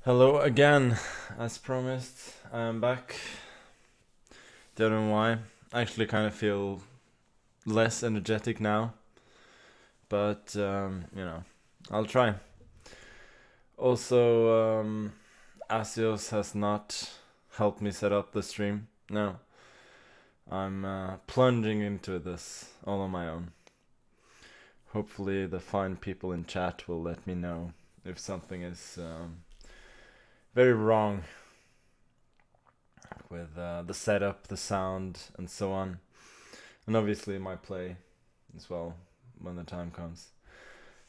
Hello again, as promised. I'm back. Don't know why. I actually kind of feel less energetic now, but I'll try. Also, Asios has not helped me set up the stream. No, I'm plunging into this all on my own. Hopefully, the fine people in chat will let me know if something is very wrong with the setup, the sound, and so on. And obviously my play as well when the time comes.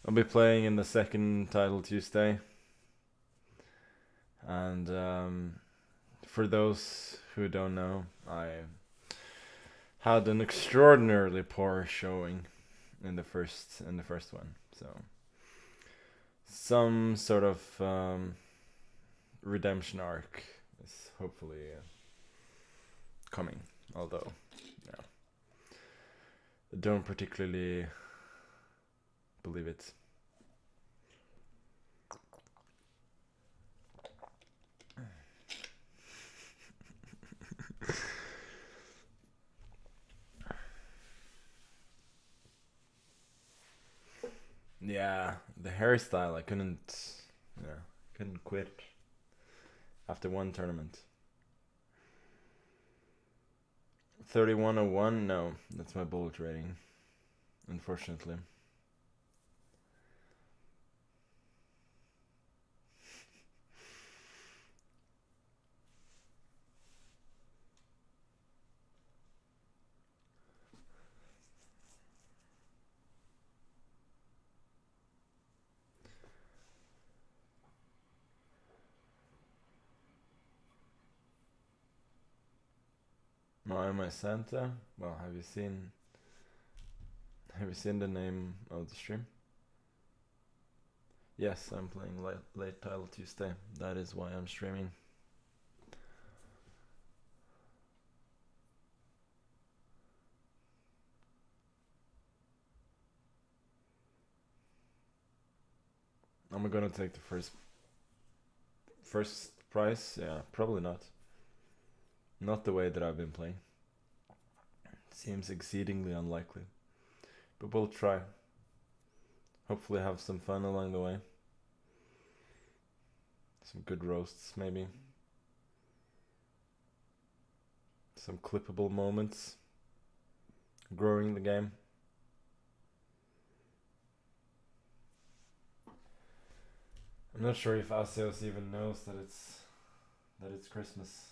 I'll be playing in the second title Tuesday. And for those who don't know, I had an extraordinarily poor showing in the first one. So some sort of redemption arc is hopefully coming, although I don't particularly believe it. Yeah, the hairstyle, I couldn't quit after one tournament. 3101? No, that's my bullet rating, unfortunately. Why am I Santa? Well, have you seen the name of the stream? Yes, I'm playing late title Tuesday. That is why I'm streaming. Am I gonna take the first prize? Yeah, probably not. Not the way that I've been playing. Seems exceedingly unlikely. But we'll try. Hopefully have some fun along the way. Some good roasts, maybe. Some clippable moments. Growing the game. I'm not sure if Asios even knows that it's Christmas.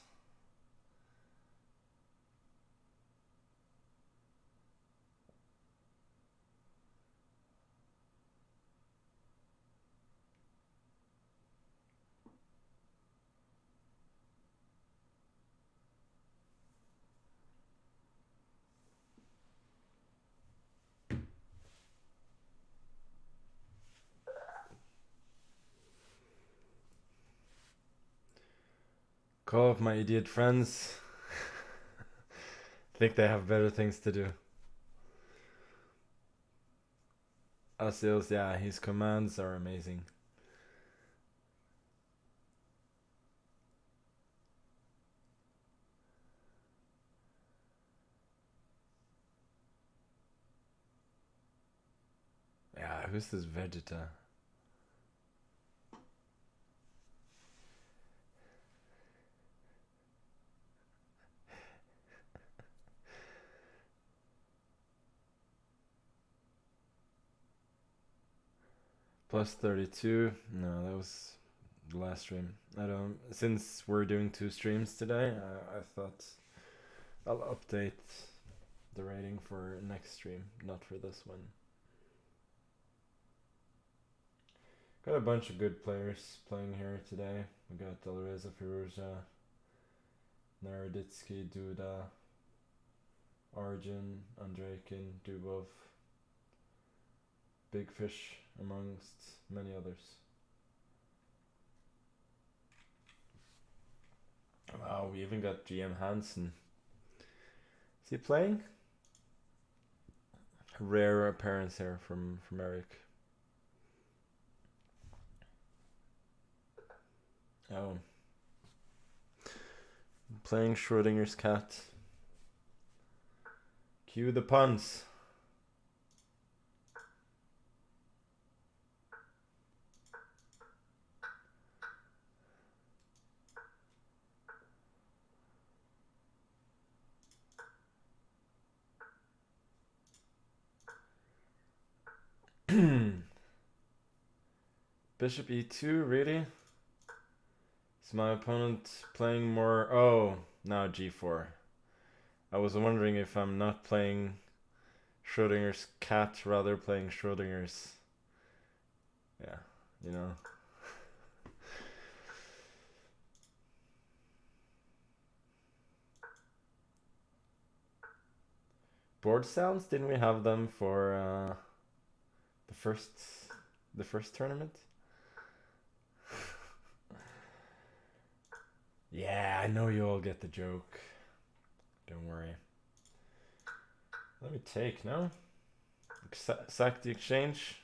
Call up my idiot friends. Think they have better things to do. Asios, yeah, his commands are amazing. Yeah, who's this Vegeta? Plus 32. No, that was the last stream. I don't. Since we're doing 2 streams today, I thought I'll update the rating for next stream, not for this one. Got a bunch of good players playing here today. We got Alireza Firouzja, Naroditsky, Duda, Arjun, Andreykin, Dubov, Big Fish, amongst many others. Wow, we even got GM Hansen. Is he playing? Rare appearance here from Eric. Oh. Playing Schrodinger's cat. Cue the puns. Bishop e2, really? Is my opponent playing more? Oh, now g4. I was wondering if I'm not playing Schrodinger's cat, rather playing Schrodinger's. Yeah, you know. Board sounds? Didn't we have them for the first tournament? Yeah, I know you all get the joke. Don't worry. Let me take, no? Sack the exchange.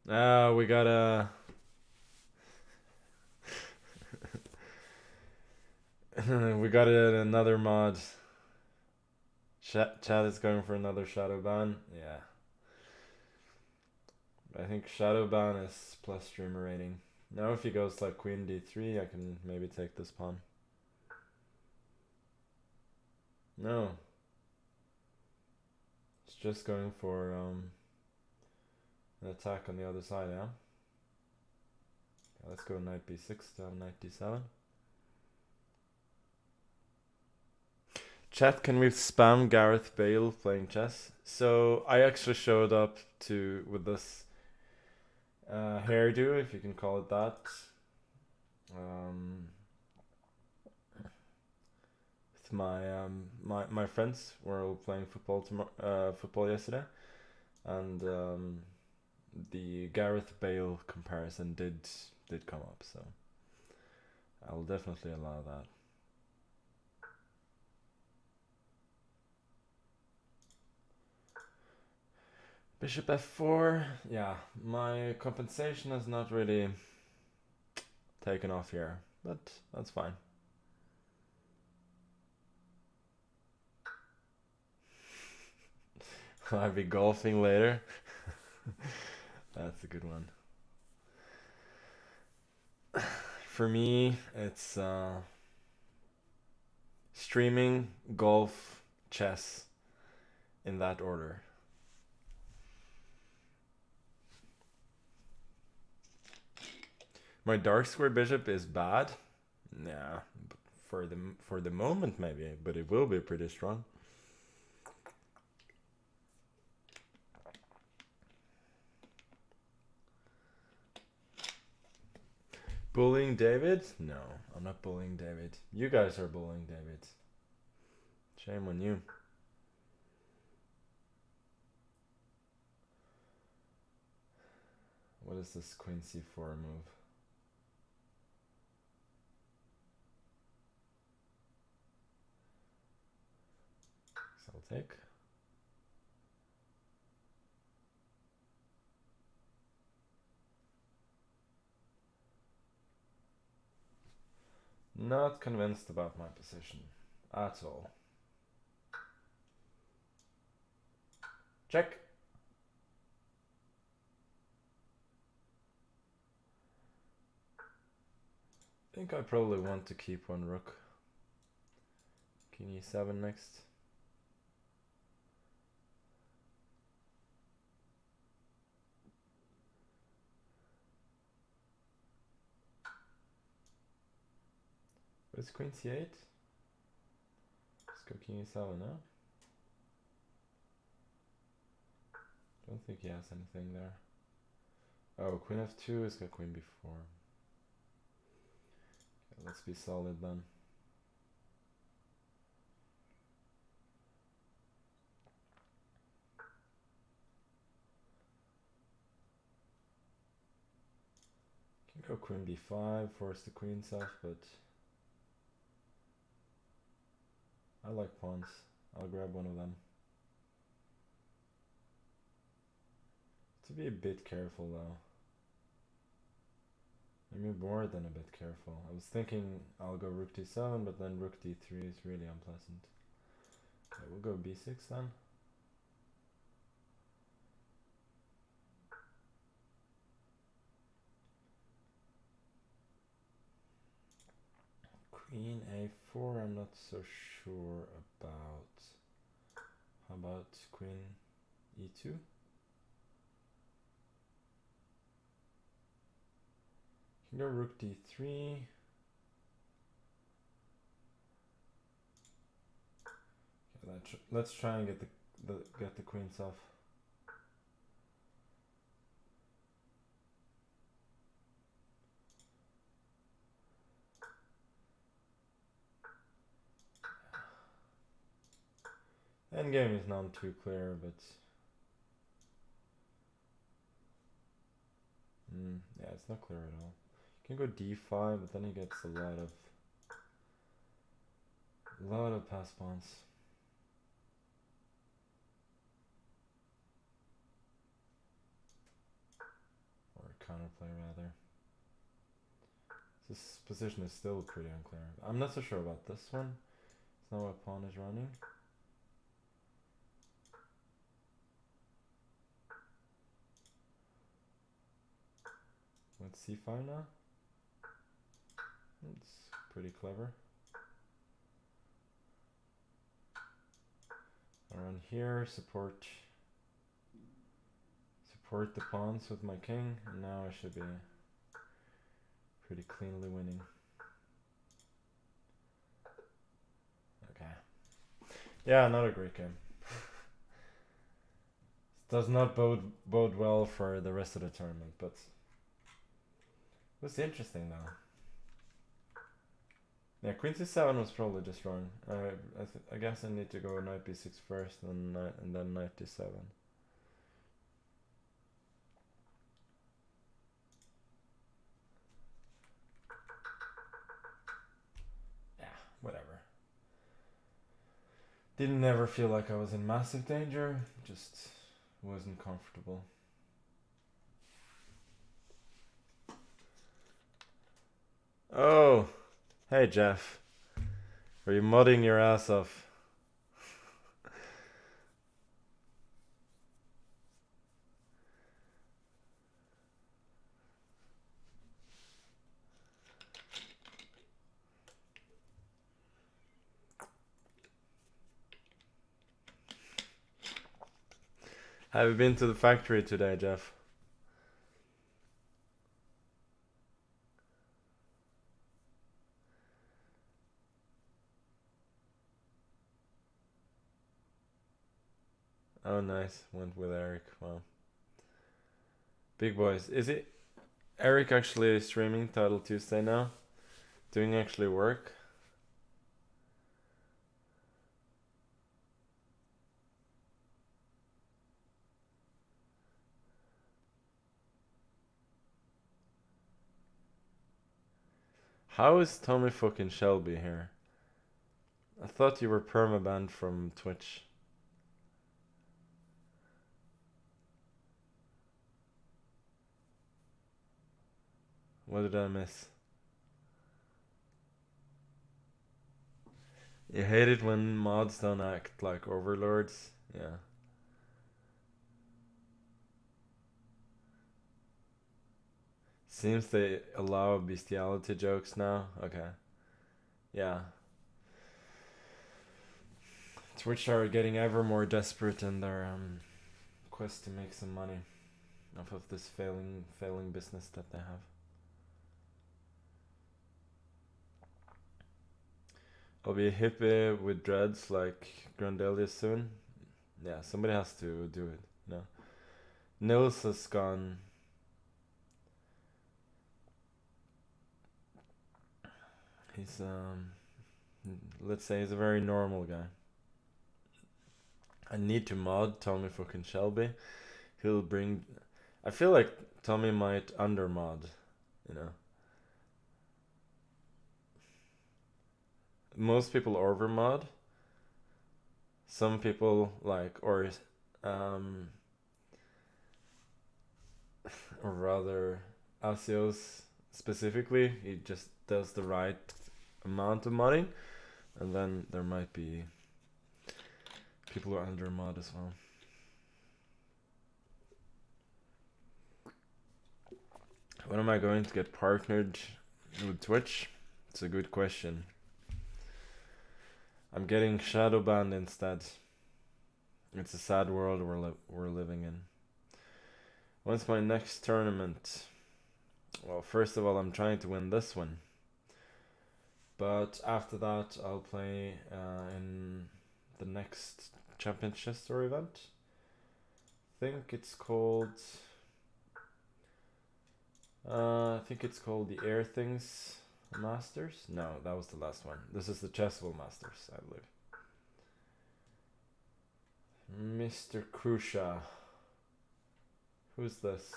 We got a... we got another mod. Chat is going for another shadow ban. Yeah. I think shadow ban is plus streamer rating. Now if he goes like queen d3, I can maybe take this pawn. No. It's just going for an attack on the other side, yeah? Let's go knight b6 to have knight d7. Chat, can we spam Gareth Bale playing chess? So I actually showed up with this hairdo, if you can call it that. With my friends were all playing football yesterday, and the Gareth Bale comparison did come up, so I'll definitely allow that. Bishop f4, yeah, my compensation has not really taken off here, but that's fine. I'll be golfing later. That's a good one. For me, it's streaming, golf, chess, in that order. My dark square bishop is bad. Yeah, for the moment maybe, but it will be pretty strong. Bullying David? No, I'm not bullying David. You guys are bullying David. Shame on you. What is this queen c4 move? So I'll take. Not convinced about my position at all. Check. I think I probably want to keep one rook. King e7 next. What's queen c8? Let's go king e7 now. Don't think he has anything there. Oh, queen f2 has got queen b4. Okay, let's be solid then. Can go queen b5, force the queen off, but I like pawns. I'll grab one of them. To be a bit careful though. I'm more than a bit careful. I was thinking I'll go rook d7, but then rook d3 is really unpleasant. Okay, we'll go b6 then. Queen a4, I'm not so sure about. How about queen e2? Can go rook d3. Okay, let's try and get the queens off. Endgame is not too clear, but yeah, it's not clear at all. You can go d5, but then he gets a lot of pass pawns. Or counterplay rather. This position is still pretty unclear. I'm not so sure about this one. It's not what pawn is running. Let's c5 now. It's pretty clever. I run here, support the pawns with my king, and now I should be pretty cleanly winning. Okay. Yeah, not a great game. Does not bode well for the rest of the tournament, but it was interesting though. Yeah, queen c7 was probably just wrong. I guess I need to go knight b6 first, and then knight d7. Yeah, whatever. Didn't ever feel like I was in massive danger, just wasn't comfortable. Oh, hey Jeff. Are you mudding your ass off? Have you been to the factory today, Jeff? Oh, nice. Went with Eric. Wow. Big boys. Is it Eric actually streaming Title Tuesday now? Doing actually work? How is Tommy fucking Shelby here? I thought you were permabanned from Twitch. What did I miss? You hate it when mods don't act like overlords? Yeah. Seems they allow bestiality jokes now. Okay. Yeah. Twitch are getting ever more desperate in their quest to make some money off of this failing business that they have. I'll be a hippie with dreads like Grandelia soon. Yeah, somebody has to do it. No. Nils has gone. He's let's say he's a very normal guy. I need to mod Tommy fucking Shelby. He'll bring. I feel like Tommy might under mod, you know. Most people over mod. Some people like, or rather, Asios specifically. He just does the right amount of modding, and then there might be people who are under mod as well. When am I going to get partnered with Twitch? It's a good question. I'm getting shadow banned instead. It's a sad world we're living in. When's my next tournament? Well, first of all, I'm trying to win this one. But after that, I'll play in the next Champion Chess Tour event. I think it's called the Air Things Masters. No, that was the last one. This is the Chessville Masters, I believe. Mr. Krusha. Who's this?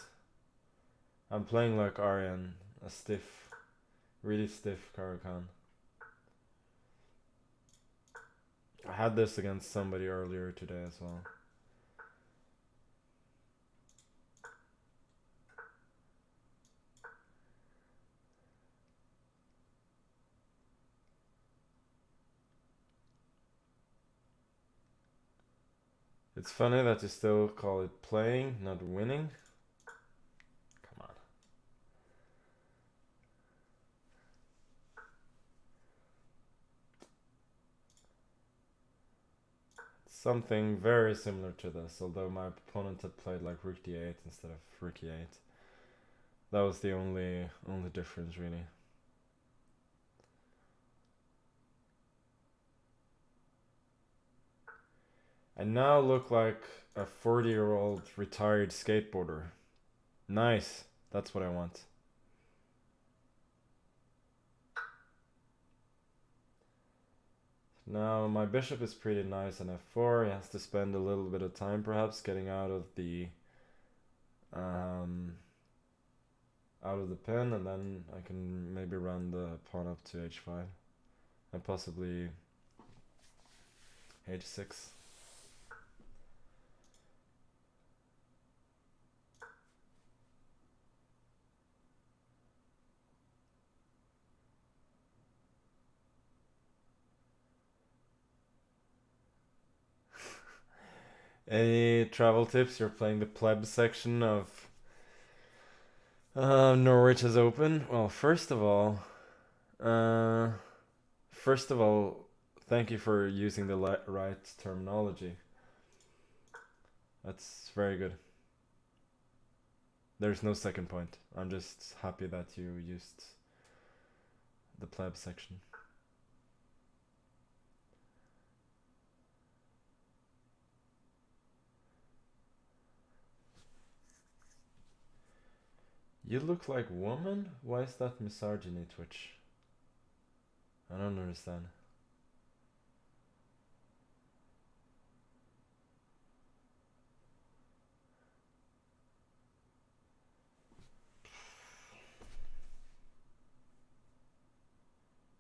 I'm playing like Aryan, a stiff, really stiff Karakan. I had this against somebody earlier today as well. It's funny that you still call it playing, not winning. Come on. Something very similar to this, although my opponent had played like rook d8 instead of rook e8. That was the only difference, really. I now look like a 40-year-old retired skateboarder. Nice. That's what I want. Now my bishop is pretty nice on f4. He has to spend a little bit of time perhaps getting out of the pin, and then I can maybe run the pawn up to h5 and possibly h6. Any travel tips? You're playing the pleb section of Norwich is open. Well, first of all, thank you for using the right terminology. That's very good. There's no second point. I'm just happy that you used the pleb section. You look like woman? Why is that misogyny, Twitch? I don't understand.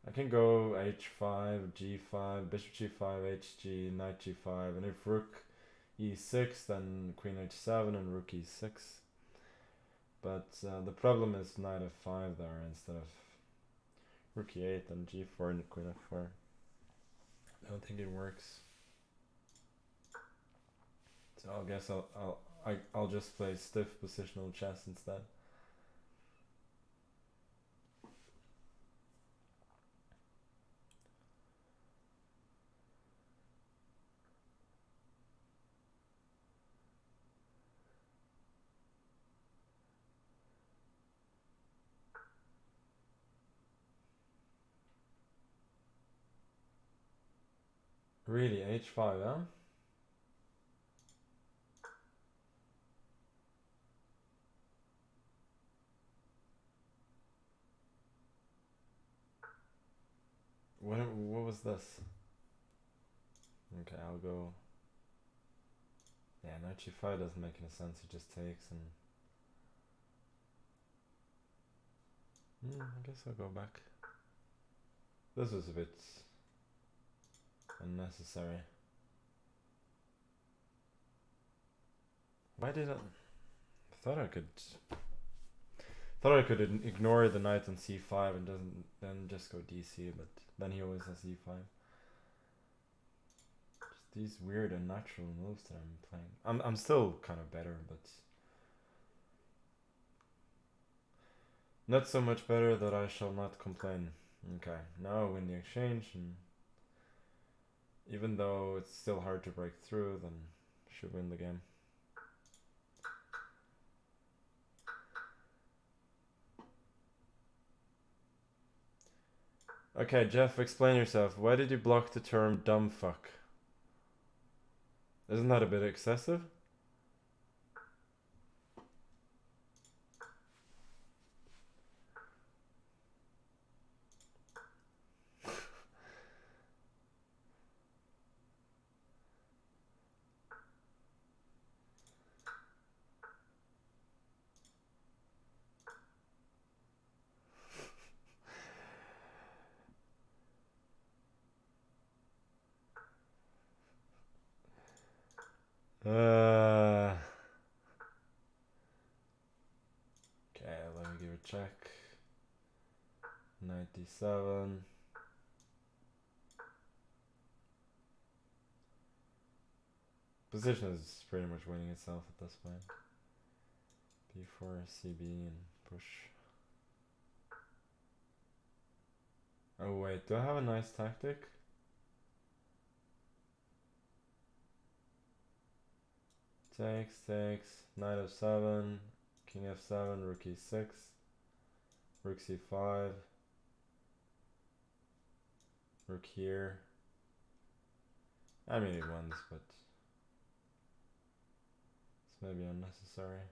I can go h5, g5, bishop g5, hg, knight g5, and if rook e6, then queen h7 and rook e6. But the problem is knight f5 there instead of rook e8 and g4 and queen f4. I don't think it works. So I guess I'll just play stiff positional chess instead. Really, h5, huh? What was this? Okay, I'll go. Yeah, knight g5 doesn't make any sense. He just takes and. I guess I'll go back. This was a bit unnecessary. Why did I thought I could Thought I could ignore the knight on c5 and then just go dc, but then he always has e5. Just these weird unnatural moves that I'm playing. I'm still kind of better, but not so much better that I shall not complain. Okay, now I win the exchange, and even though it's still hard to break through, then should win the game. Okay, Jeff, explain yourself. Why did you block the term dumb fuck? Isn't that a bit excessive? Okay, let me give a check. 97. Position is pretty much winning itself at this point. B4, CB, and push. Oh wait, do I have a nice tactic? Takes, knight f7, king f7, rook e6, rook c5, rook here. I mean it wins, but it's maybe unnecessary.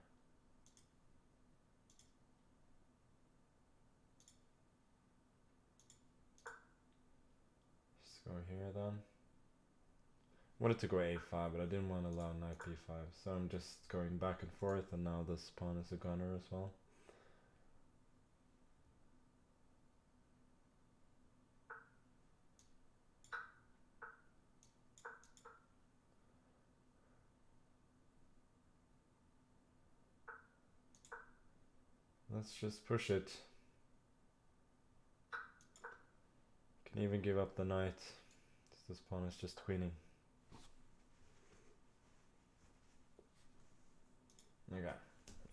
Just go here then. Wanted to go a5, but I didn't want to allow knight b5, so I'm just going back and forth, and now this pawn is a gunner as well. Let's just push it. Can even give up the knight. This pawn is just queening. Okay.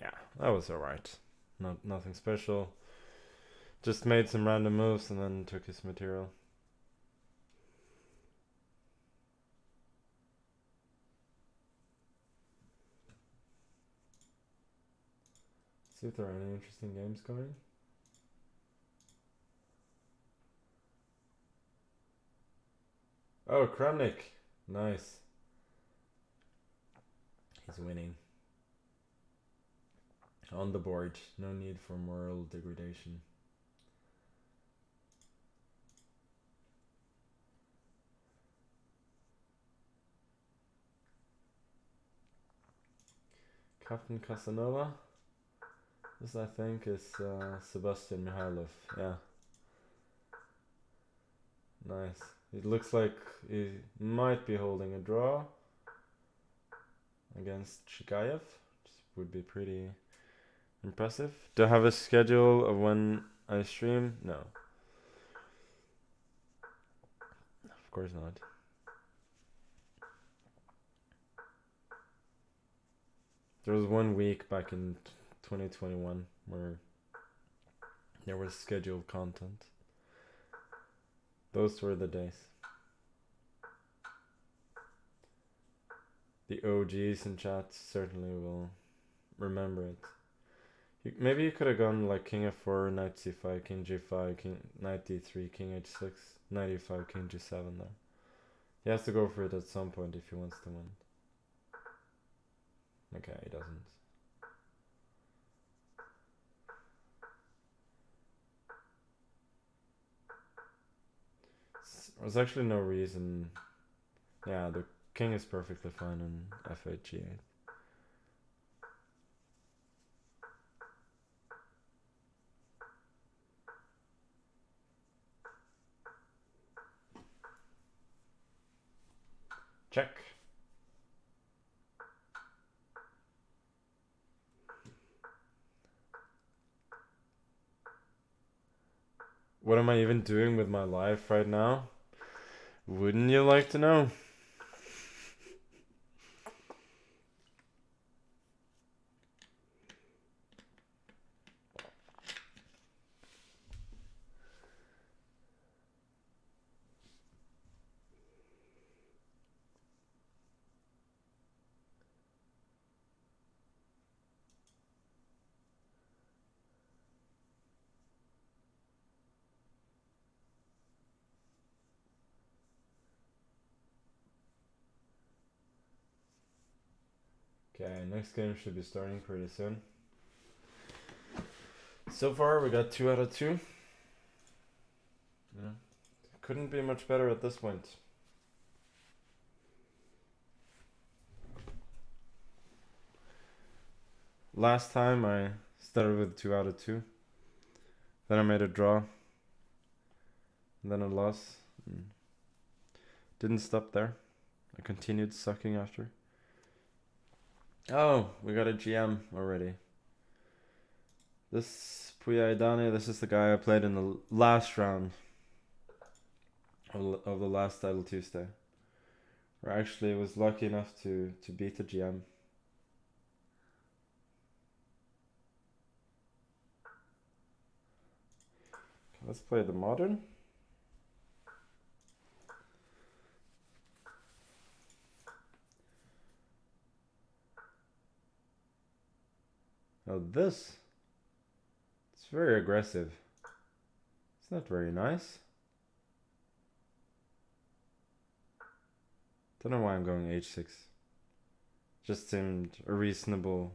Yeah, that was alright. Nothing special. Just made some random moves and then took his material. See if there are any interesting games coming. Oh, Kramnik. Nice. He's winning. On the board. No need for moral degradation. Captain Casanova. This, I think, is Sebastian Mihailov. Yeah. Nice. It looks like he might be holding a draw against Shikayev, which would be pretty impressive. Do I have a schedule of when I stream? No. Of course not. There was 1 week back in 2021 where there was scheduled content. Those were the days. The OGs in chat certainly will remember it. Maybe you could have gone like king f4, knight c5, king g5, king knight d3, king h6, knight e5, king g7 there. He has to go for it at some point if he wants to win. Okay, he doesn't. There's actually no reason. Yeah, the king is perfectly fine on f8, g8. Check. What am I even doing with my life right now? Wouldn't you like to know? Okay, next game should be starting pretty soon. So far, we got 2 out of 2. Yeah. Couldn't be much better at this point. Last time I started with 2 out of 2. Then I made a draw. And then a loss. Didn't stop there. I continued sucking after. Oh, we got a GM already. This Puya Idane, this is the guy I played in the last round of the last Title Tuesday. Where I actually was lucky enough to beat the GM. Okay, let's play the modern. Now this, it's very aggressive. It's not very nice. Don't know why I'm going h6. Just seemed a reasonable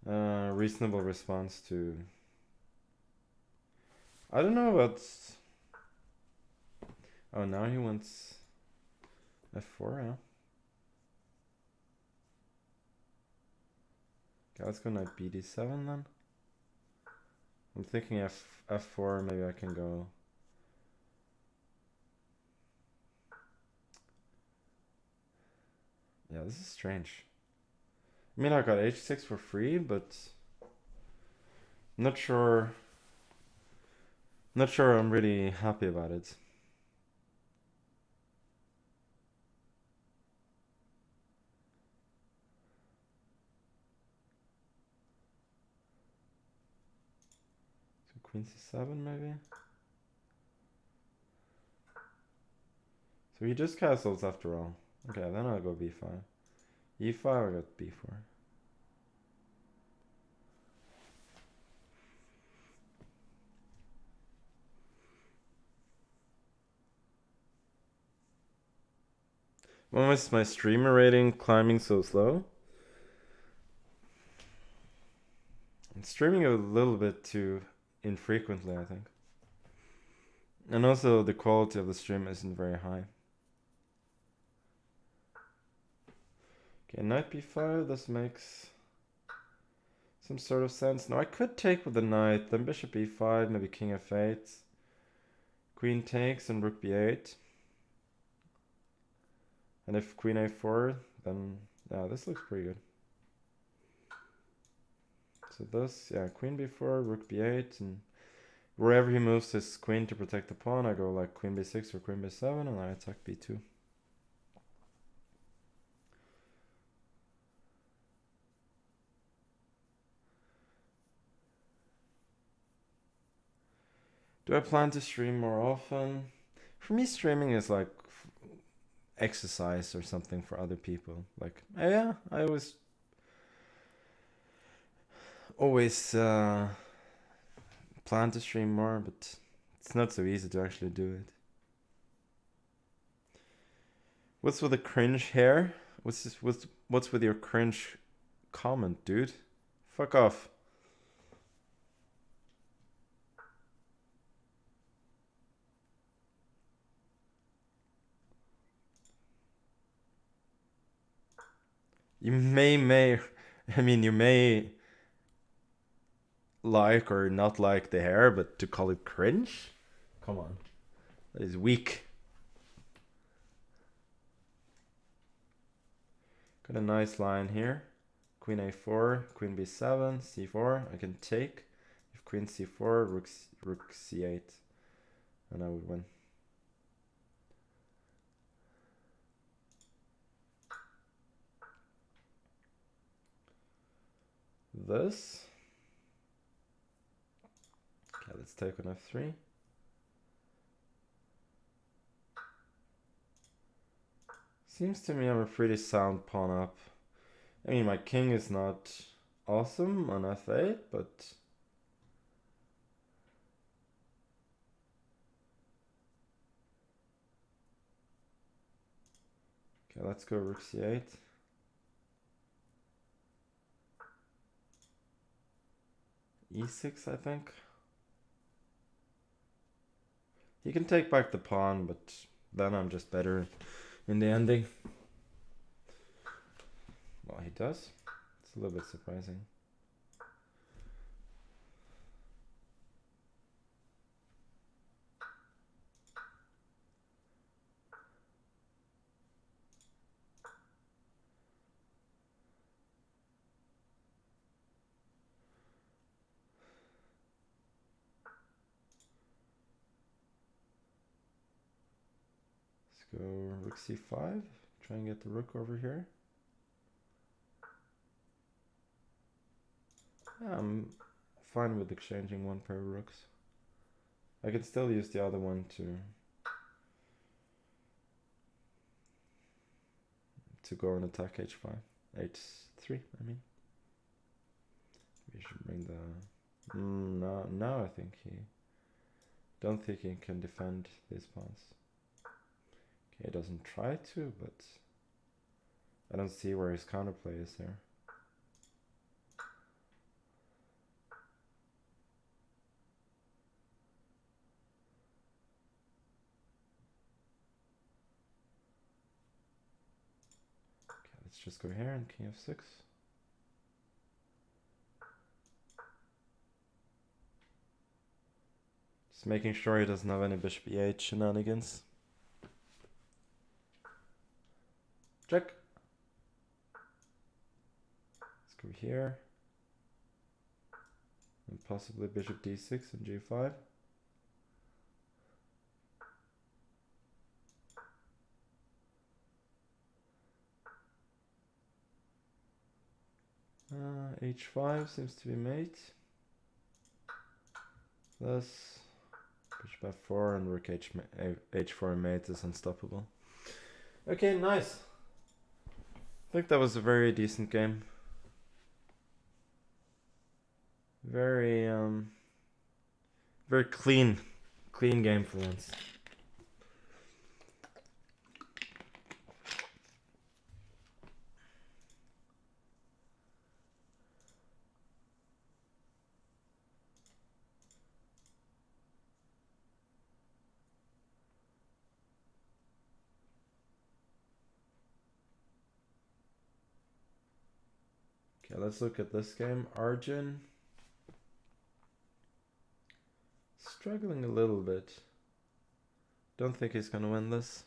response to. I don't know about. Oh, now he wants f4, yeah. Okay, let's go knight bd7 then. I'm thinking f4, maybe I can go. Yeah, this is strange. I mean, I got h6 for free, but I'm not sure I'm really happy about it. So queen c7 maybe? So he just castles after all. Okay, then I'll go b5. e5, I got b4. Why is my streamer rating climbing so slow? I'm streaming a little bit too infrequently, I think. And also the quality of the stream isn't very high. Okay, knight b5, this makes some sort of sense. Now I could take with the knight, then bishop e5, maybe king f8. Queen takes and rook b8. And if queen a4, then yeah, this looks pretty good. So this, yeah, queen b4, rook b8, and wherever he moves his queen to protect the pawn, I go like queen b6 or queen b7, and I attack b2. Do I plan to stream more often? For me, streaming is like exercise or something for other people. Like, yeah, I always plan to stream more, but it's not so easy to actually do it. What's with the cringe hair? What's with your cringe comment, dude? Fuck off. You may you may like or not like the hair, but to call it cringe? Come on. That is weak. Got a nice line here. Queen a4, queen b7, c4. I can take. If queen c4, rook c8, and I would win. This. Okay, let's take on f3. Seems to me I'm a pretty sound pawn up. I mean, my king is not awesome on f8, but okay, let's go rook c8. e6, I think. He can take back the pawn, but then I'm just better in the ending. Well, he does. It's a little bit surprising. Let's go rook c5. Try and get the rook over here. Yeah, I'm fine with exchanging one pair of rooks. I could still use the other one to go and attack h5. h3, I mean. We should bring the... no, I think he... Don't think he can defend these pawns. Okay, he doesn't try to, but... I don't see where his counterplay is here. Okay, let's just go here and king f6. Just making sure he doesn't have any bishop e8 shenanigans. Check. Let's go here. And possibly bishop d6 and g5. H5 seems to be mate. Thus, bishop f4 and rook h4 mate is unstoppable. Okay, nice. I think that was a very decent game. Very very clean game for once. Okay, let's look at this game. Arjun struggling a little bit. Don't think he's gonna win this.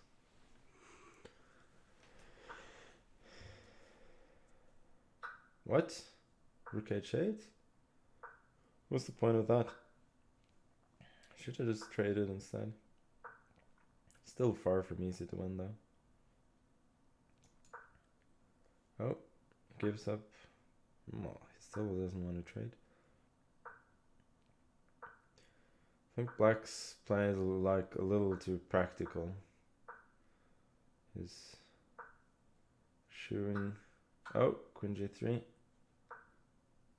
What? Rook h8? What's the point of that? Should have just traded instead. Still far from easy to win though. Oh, gives up. Well, he still doesn't want to trade. I think Black's play is like a little too practical. He's shooing. Oh, queen g3.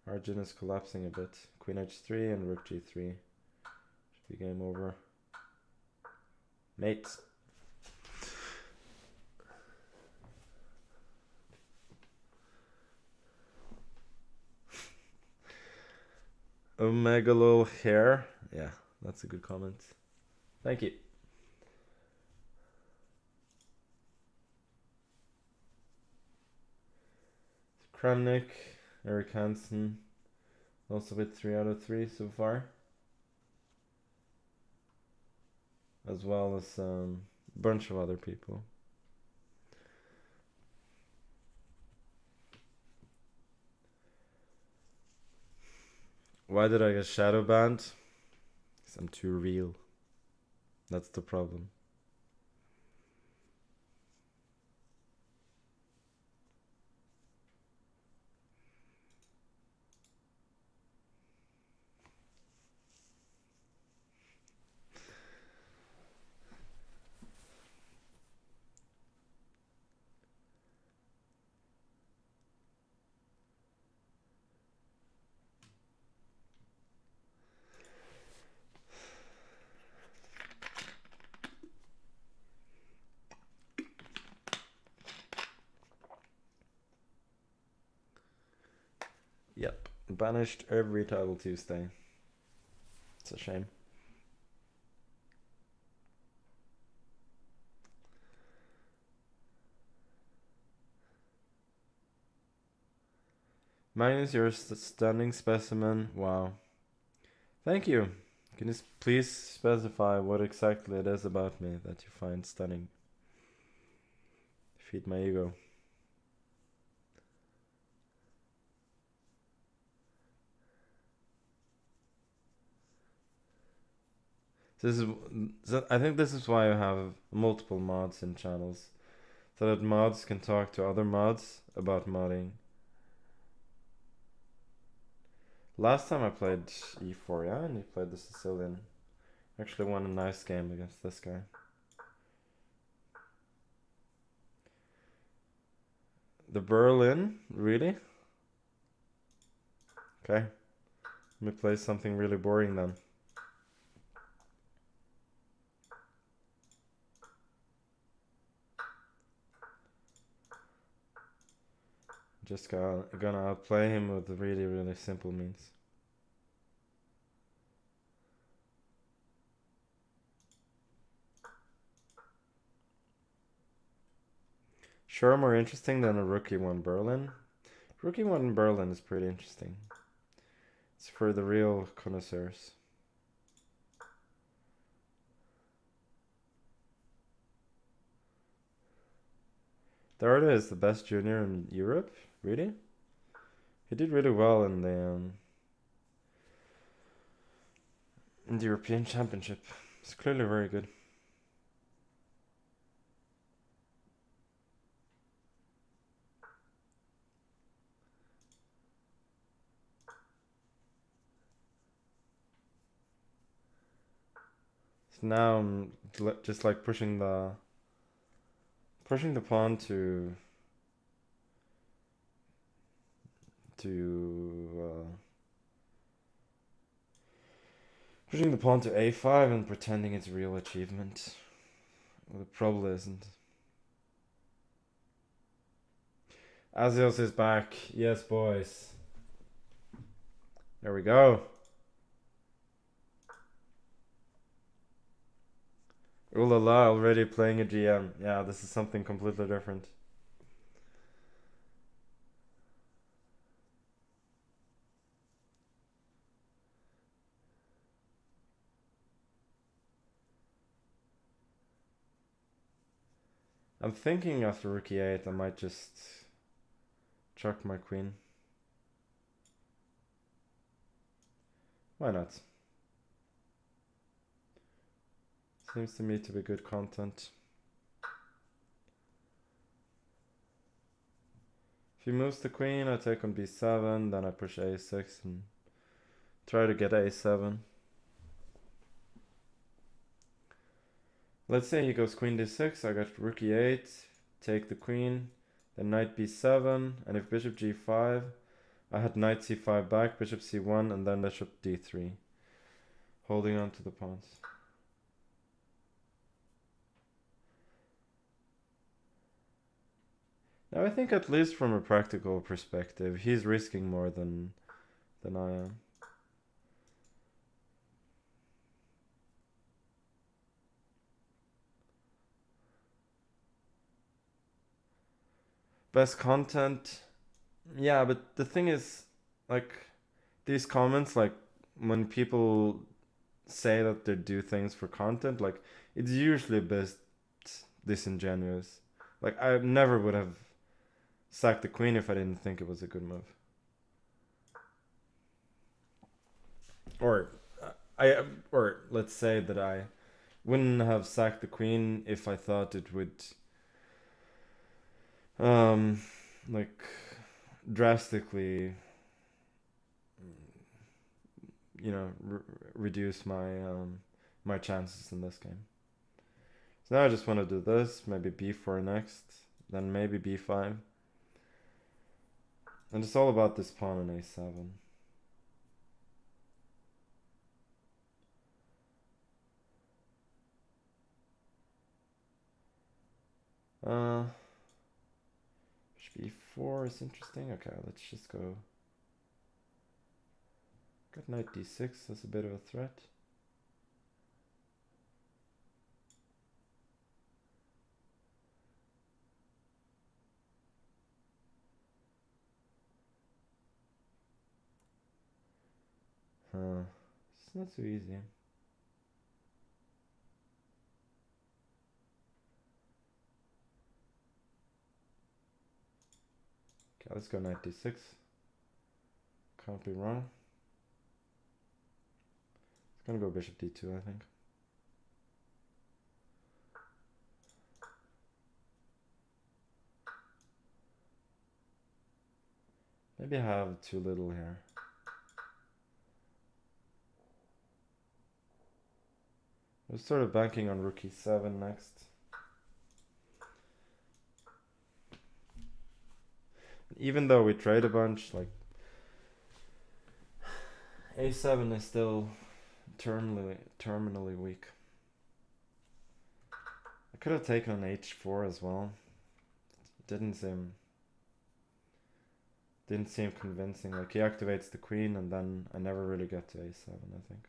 Arjun is collapsing a bit. Queen h3 and rook g3. Should be game over. Mate. Omega little hair. Yeah, that's a good comment. Thank you. Kramnik, Eric Hansen, also with 3 out of 3 so far. As well as a bunch of other people. Why did I get shadow banned? Because I'm too real. That's the problem. Yep. Banished every title Tuesday. It's a shame. Magnus, you're a stunning specimen. Wow. Thank you. Can you please specify what exactly it is about me that you find stunning? Feed my ego. I think this is why I have multiple mods in channels, so that mods can talk to other mods about modding. Last time I played E4, yeah, and he played the Sicilian. Actually won a nice game against this guy. The Berlin? Really? Okay. Let me play something really boring then. Just gonna outplay him with really, really simple means. Sure, more interesting than a rookie won Berlin. Rookie won Berlin is pretty interesting. It's for the real connoisseurs. There it is, the best junior in Europe. Really? He did really well in the European Championship. It's clearly very good. So now I'm just like pushing the pawn to pushing the pawn to a5 and pretending it's real achievement. Well, it probably isn't. Azios is back. Yes, boys. There we go. Ooh la la, already playing a GM. Yeah, this is something completely different. I'm thinking after rook e8 I might just chuck my queen. Why not? Seems to me to be good content. If he moves the queen, I take on b7, then I push a6 and try to get a7. Let's say he goes queen d6, I got rook e8, take the queen, then knight b7, and if bishop g5, I had knight c5 back, bishop c1, and then bishop d3, holding on to the pawns. Now I think at least from a practical perspective, he's risking more than I am. Best content, yeah, but the thing is, like, these comments, like, when people say that they do things for content, like, it's usually a bit disingenuous. Like, I never would have sacked the queen if I didn't think it was a good move. or or let's say that I wouldn't have sacked the queen if I thought it would like drastically reduce my chances in this game. So now I just want to do this, maybe b4 next, then maybe b5, and it's all about this pawn on a7. b4 is interesting. Okay, let's just go. Got knight d6, that's a bit of a threat. It's not so easy. Okay, let's go knight d6. Can't be wrong. It's gonna go bishop d2, I think. Maybe I have too little here. I was sort of banking on rook e7 next. Even though we trade a bunch, like a7 is still terminally weak. I could have taken on h4 as well. It didn't seem convincing. Like he activates the queen and then I never really get to a7, I think.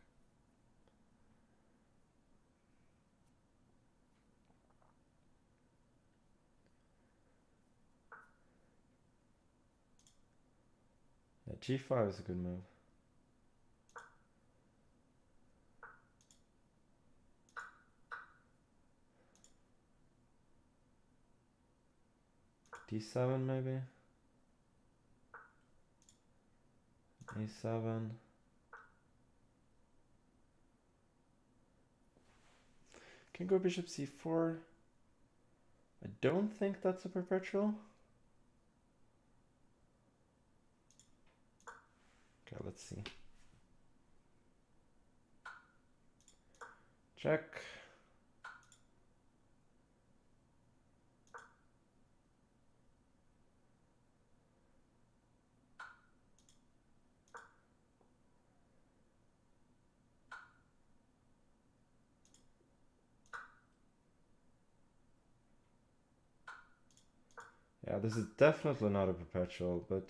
Yeah, g5 is a good move. d7 maybe. a7. Can go bishop c4. I don't think that's a perpetual. Okay, let's see. Check. Yeah, this is definitely not a perpetual, but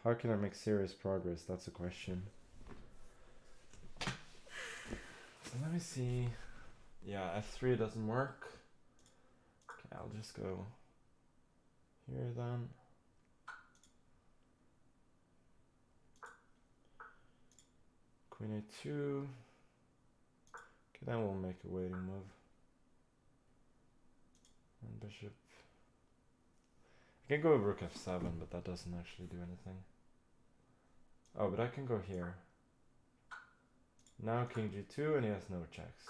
how can I make serious progress? That's a question. So let me see. Yeah, f3 doesn't work. Okay, I'll just go here then. Queen a2. Okay, then we'll make a waiting move. And bishop. I can go rook f7, but that doesn't actually do anything. Oh, but I can go here. Now king g2, and he has no checks.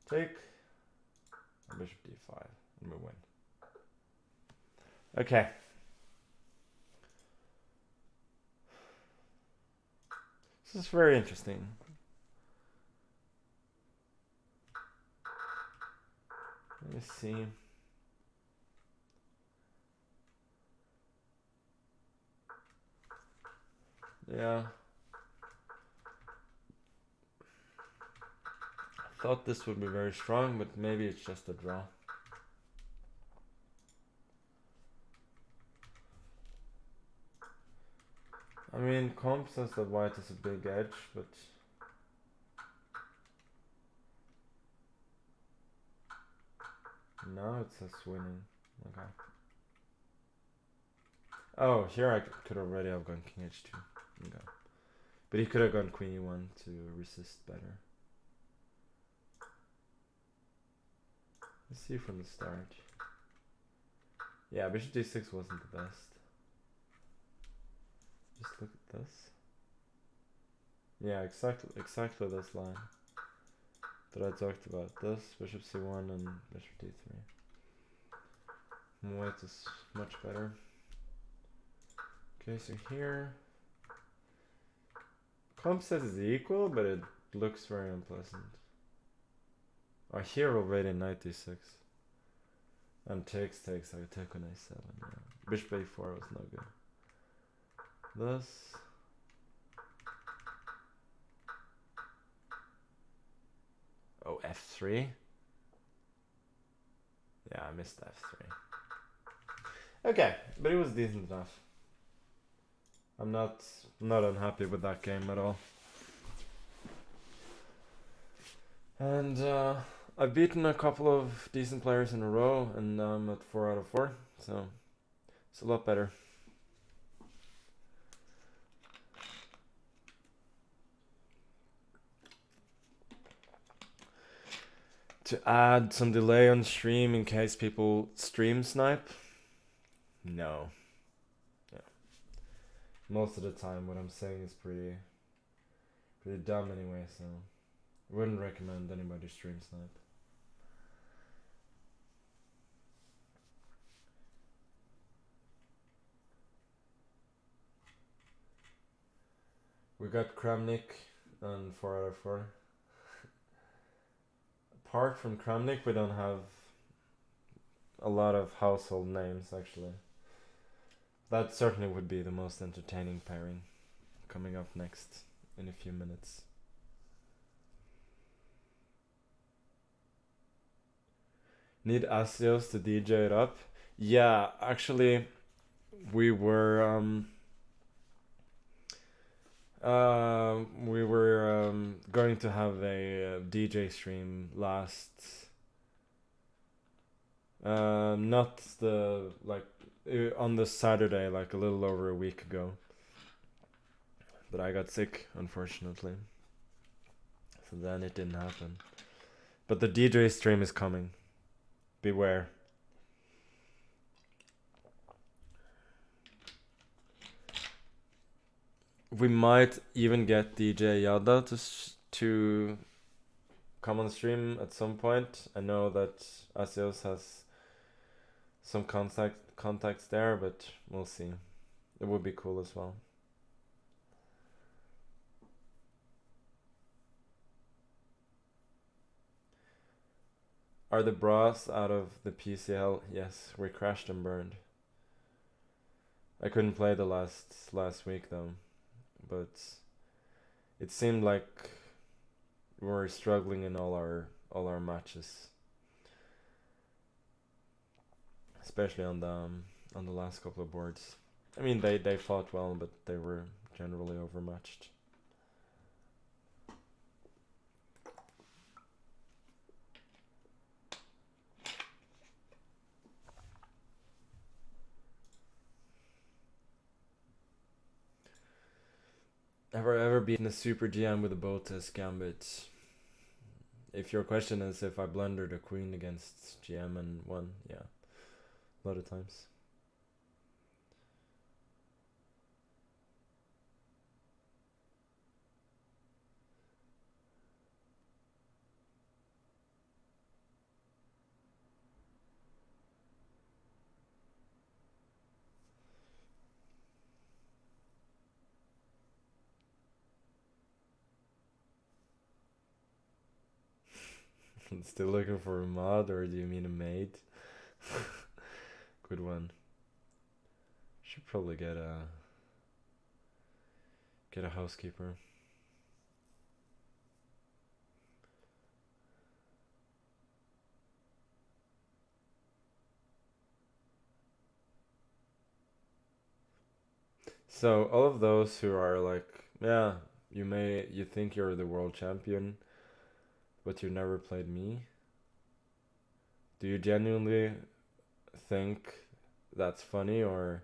Take. And bishop d5, and we win. Okay. This is very interesting. Let me see. Yeah. I thought this would be very strong, but maybe it's just a draw. I mean, comp says that white is a big edge, but now it says winning. Okay. Oh, here I could already have gone king h2. Okay. But he could have gone queen e1 to resist better. Let's see from the start. Yeah, bishop d6 wasn't the best. Just look at this. Yeah, exactly this line that I talked about. This, bishop c1 and bishop d3. White is much better. Okay, so here comp set is equal, but it looks very unpleasant. Oh, here already knight d6. And takes, I take on a7. Yeah. Bishop a4 was no good. This. Oh, f3. Yeah, I missed f3. Okay, but it was decent enough. I'm not unhappy with that game at all. And I've beaten a couple of decent players in a row, and now I'm at 4 out of 4, so it's a lot better. To add some delay on stream in case people stream snipe? No. Yeah. Most of the time what I'm saying is pretty dumb anyway, so I wouldn't recommend anybody stream snipe. We got Kramnik on 4 out of 4. Apart from Kramnik, we don't have a lot of household names, actually. That certainly would be the most entertaining pairing coming up next in a few minutes. Need Asios to DJ it up? Yeah, actually, we were going to have a DJ stream last, not the on the Saturday, like a little over a week ago. But I got sick, unfortunately. So then it didn't happen. But the DJ stream is coming. Beware. We might even get DJ Yada to come on stream at some point. I know that Asios has some contacts there, but we'll see. It would be cool as well. Are the bras out of the PCL? Yes, we crashed and burned. I couldn't play the last week though, but it seemed like we were struggling in all our matches, especially on the last couple of boards. I mean, they fought well, but they were generally overmatched. Ever beaten a super GM with a Botas gambit? If your question is if I blundered a queen against GM and won, yeah, a lot of times. Still looking for a mod, or do you mean a maid? Good one. Should probably get a housekeeper. So all of those who are like, yeah, you think you're the world champion, but you never played me. Do you genuinely think that's funny, or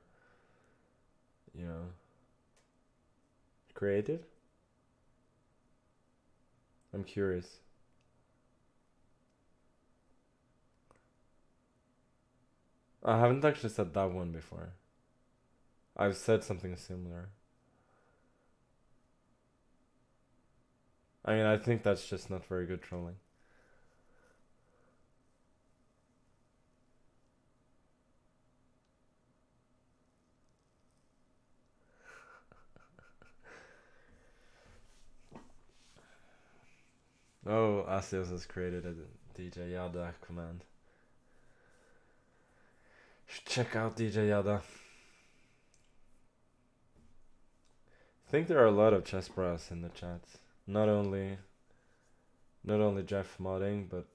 creative? I'm curious. I haven't actually said that one before. I've said something similar. I mean, I think that's just not very good trolling. Oh, Asios has created a DJ Yada command. Should check out DJ Yada. I think there are a lot of Chessbrahs in the chat. Not only Jeff modding, but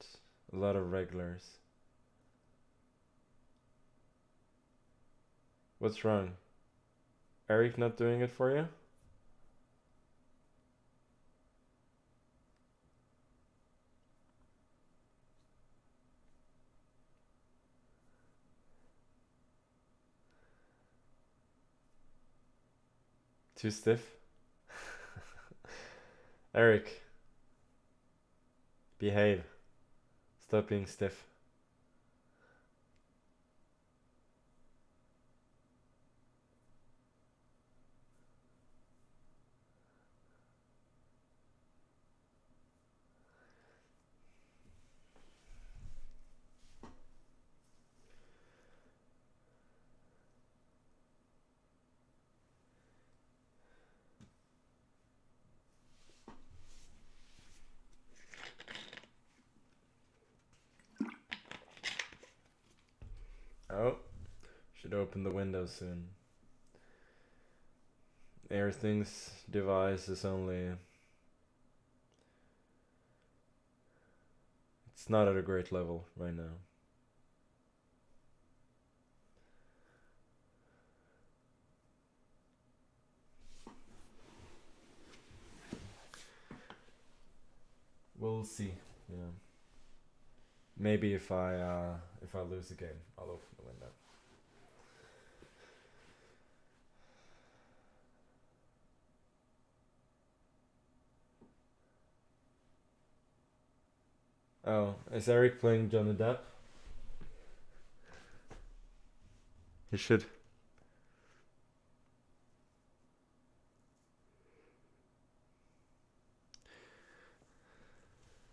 a lot of regulars. What's wrong? Eric not doing it for you? Too stiff? Eric, behave. Stop being stiff. Oh, should open the window soon. Everything's device is only... It's not at a great level right now. We'll see. Yeah. Maybe if I lose the game, I'll open the window. Oh, is Eric playing Johnny Depp? He should.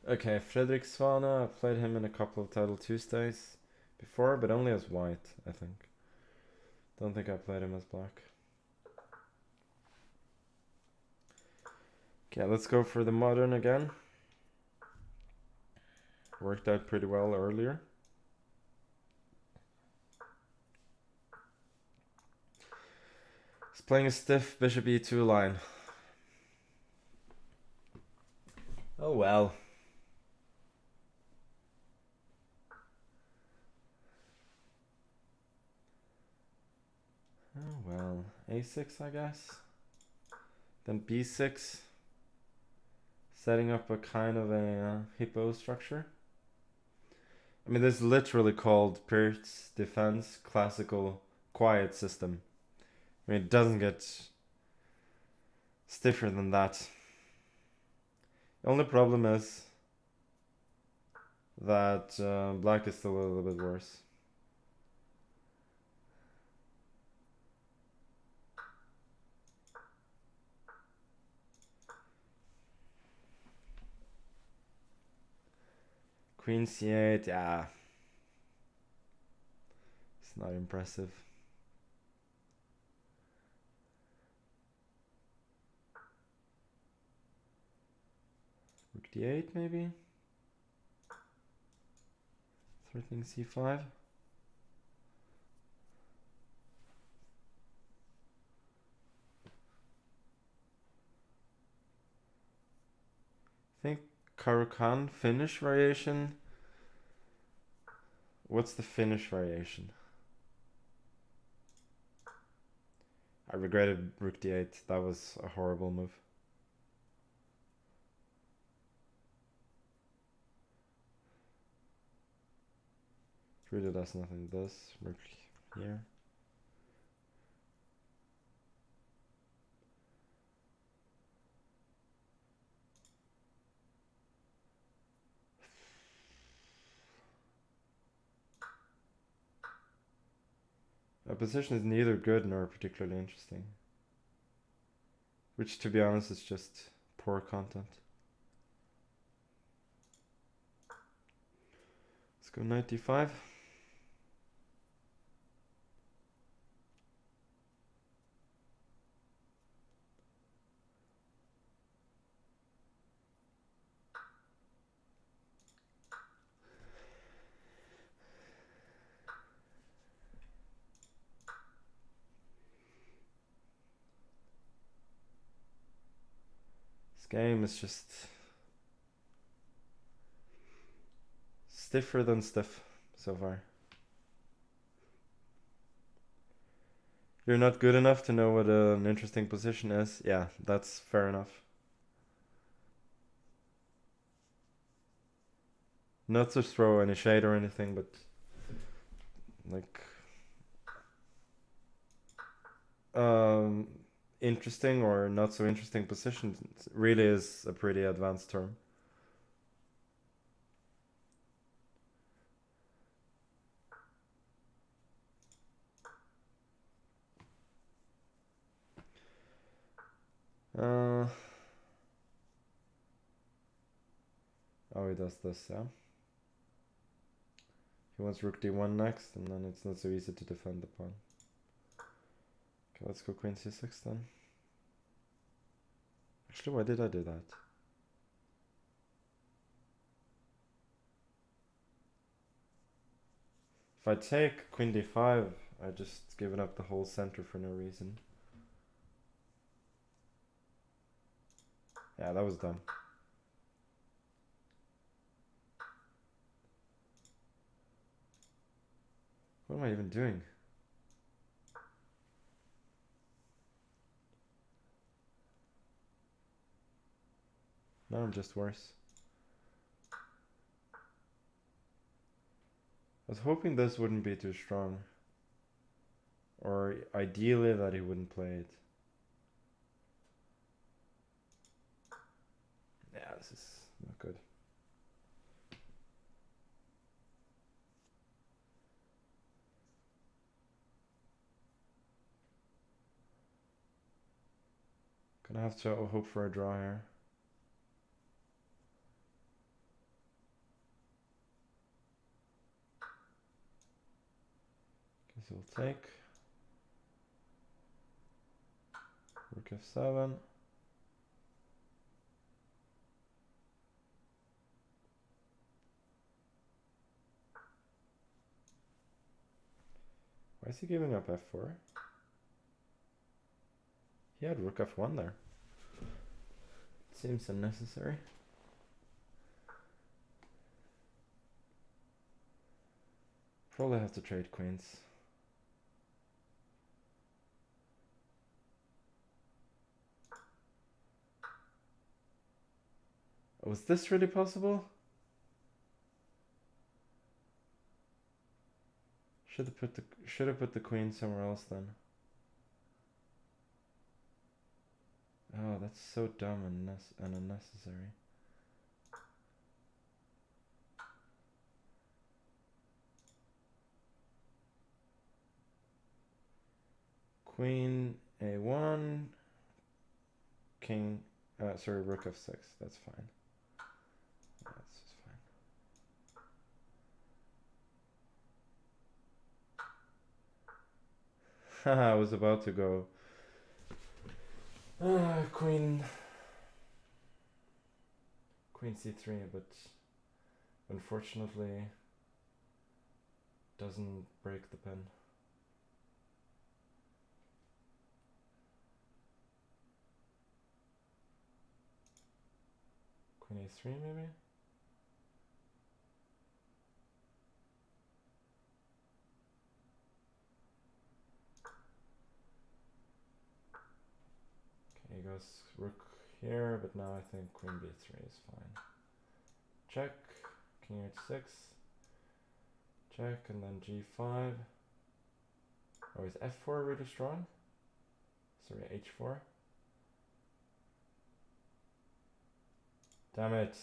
Okay, Fredrik Svane, I played him in a couple of Title Tuesdays before, but only as white, I think. Don't think I played him as black. Okay, let's go for the modern again. Worked out pretty well earlier. He's playing a stiff bishop e2 line. Oh well. Oh well. A6, I guess. Then b6. Setting up a kind of a hippo structure. I mean, this is literally called Pirt's Defense Classical Quiet System. I mean, it doesn't get stiffer than that. The only problem is that black is still a little bit worse. Queen c8, yeah. It's not impressive. Rook d8 maybe? Threatening c5. I think Karukan Finnish variation. What's the Finnish variation? I regretted Rook d8. That was a horrible move. Really does nothing to this. Rook here. A position is neither good nor particularly interesting. Which, to be honest, is just poor content. go knight d5. This game is just stiffer than stiff so far. You're not good enough to know what an interesting position is. Yeah, that's fair enough. Not to throw any shade or anything, but like interesting or not so interesting position really is a pretty advanced term. Oh, he does this, yeah. He wants rook d1 next, and then it's not so easy to defend the pawn. Okay, let's go queen c6 then. Actually, why did I do that? If I take queen d5, I just given up the whole center for no reason. Yeah, that was dumb. What am I even doing? Now I'm just worse. I was hoping this wouldn't be too strong. Or ideally that he wouldn't play it. Yeah, this is not good. Gonna have to hope for a draw here. Guess we'll take. Rook f7. Why is he giving up f4? He had rook f1 there. Seems unnecessary. Probably have to trade queens. Was this really possible? Should have put the queen somewhere else then. Oh, that's so dumb and unnecessary. Queen a1, king, sorry, rook f6. That's fine. That's just fine. Haha, I was about to go. Queen c3, but unfortunately doesn't break the pin. Queen a3 maybe? Okay, he goes rook here, but now I think queen b3 is fine. Check, king h6, check, and then g5. Oh, is f4 really strong? Sorry, h4. Damn it.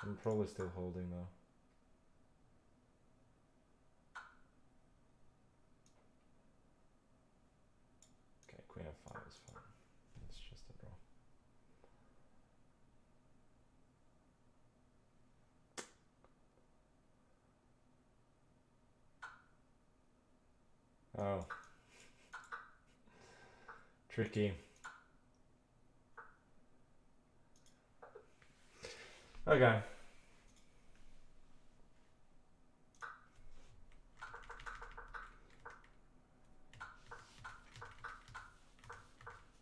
I'm probably still holding though. Okay, queen f5 is fine. It's just a draw. Oh. Tricky. Okay.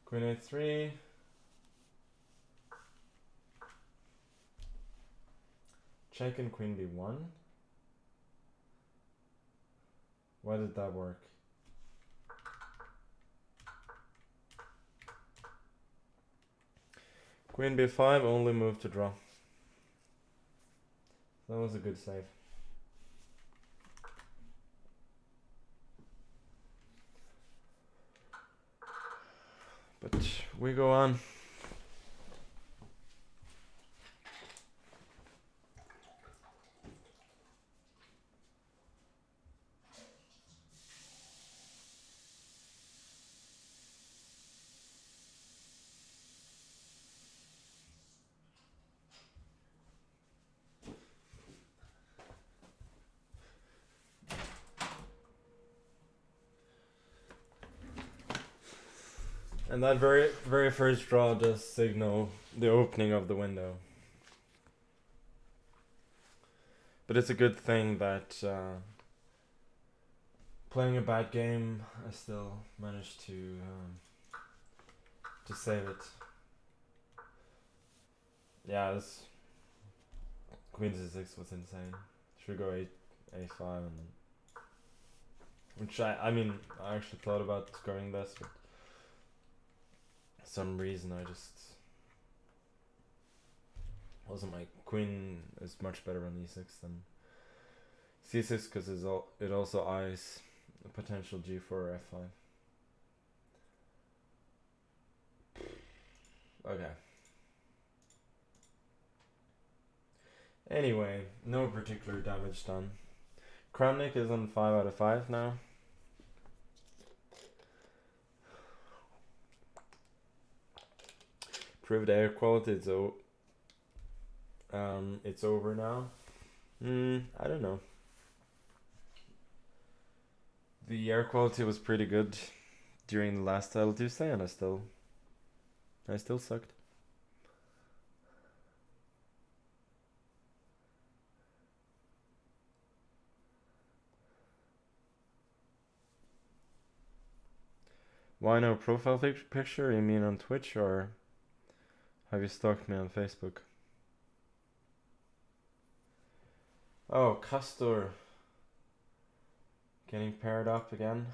Queen a3. Check and queen b1. Why did that work? Queen b5, only move to draw. That was a good save. But we go on. And that very first draw does signal the opening of the window. But it's a good thing that playing a bad game, I still managed to save it. Yeah, this queen c6 was insane. Should go a5, and which I mean I actually thought about scoring this, but for some reason I just wasn't. My queen is much better on e6 than c6 because it also eyes the potential g4 or f5. Okay. Anyway, no particular damage done. Kramnik is on 5 out of 5 now. Proved air quality, it's over now. I don't know. The air quality was pretty good during the last Title Tuesday, and I still sucked. Why no profile picture? You mean on Twitch, or have you stalked me on Facebook? Oh, Castor getting paired up again.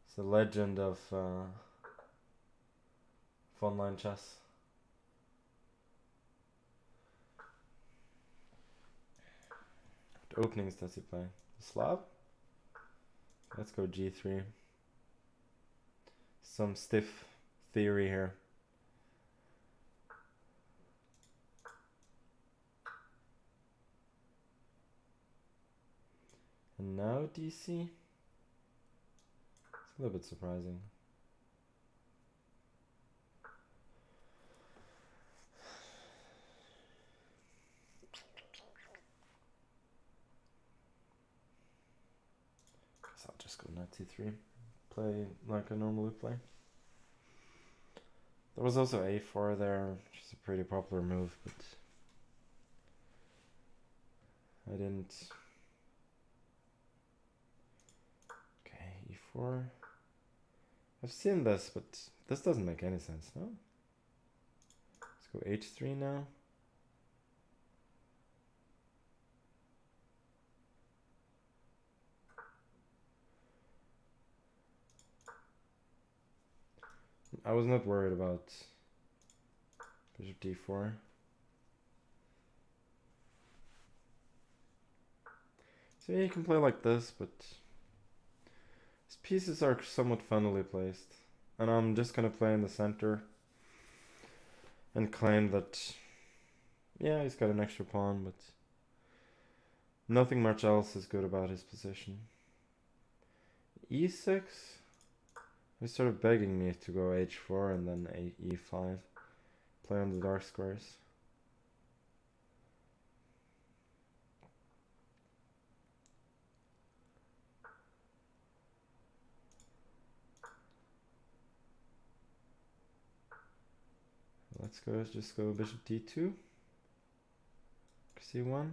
It's a legend of online chess. What openings does he play? Slav? Let's go g3. Some stiff theory here. And now DC? It's a little bit surprising. Guess I'll just go knight c3. Play like I normally play. There was also a4 there, which is a pretty popular move, but I didn't. Okay, e4. I've seen this, but this doesn't make any sense, no? Let's go h3 now. I was not worried about bishop d4. So yeah, you can play like this, but his pieces are somewhat funnily placed. And I'm just gonna play in the center and claim that, yeah, he's got an extra pawn, but nothing much else is good about his position. e6? He's sort of begging me to go h4 and then e5. Play on the dark squares. let's go. Just go bishop d2. c1.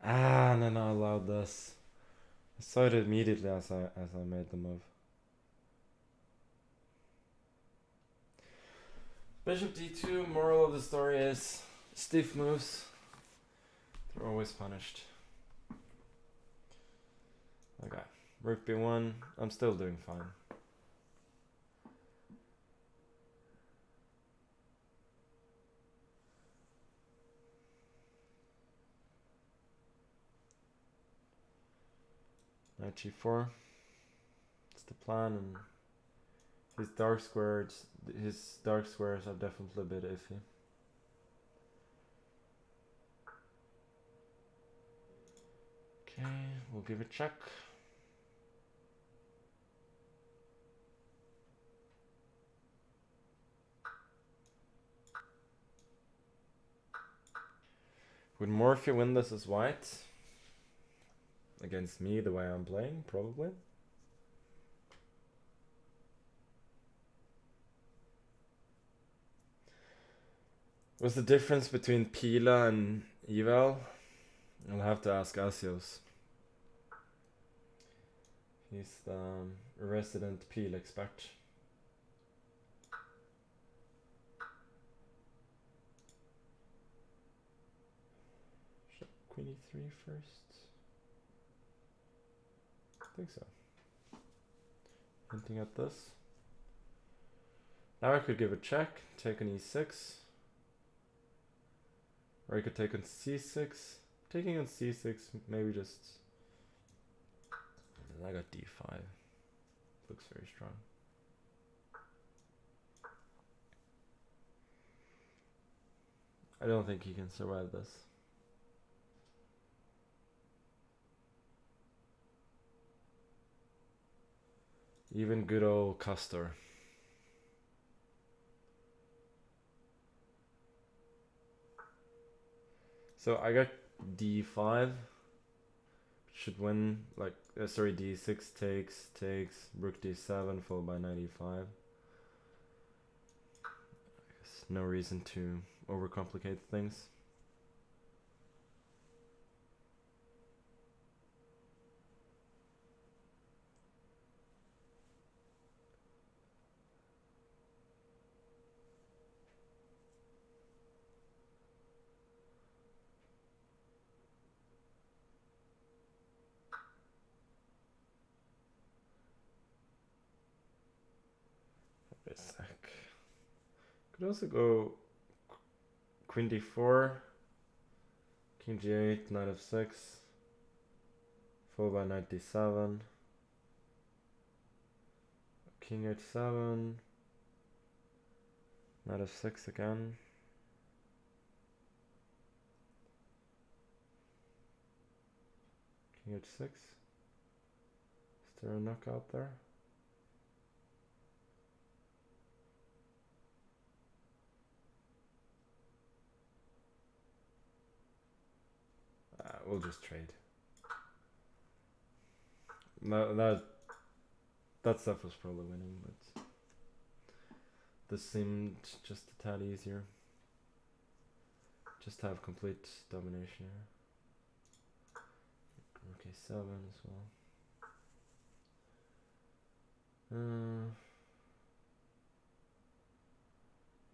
Ah, no, I allowed this. I saw it immediately as I made the move. Bishop d2. Moral of the story is stiff moves. They're always punished. Okay, rook b1. I'm still doing fine. Knight g4. That's the plan, and his dark squares are definitely a bit iffy. Okay, we'll give it a check. Would Morphy win this as white? Against me, the way I'm playing, probably. What's the difference between Pila and Eval? I'll have to ask Asios. He's the resident Pila expert. Should Queen e3 first? I think so. Hinting at this. Now I could give a check, take on e6. Or I could take on c6. Taking on c6, maybe just... I got d5. Looks very strong. I don't think he can survive this. Even good old Custer. So I got d5. Should win, like, sorry, d6 takes, rook d7, followed by knight e5. I guess no reason to overcomplicate things. Wait a sec. Could also go queen d4, king g8, knight f6, followed by knight d7, king h7, knight f6 again. King h6. Is there a knockout there? We'll just trade. No, that stuff was probably winning, but this seemed just a tad easier. Just have complete domination here. Rook a7 as well.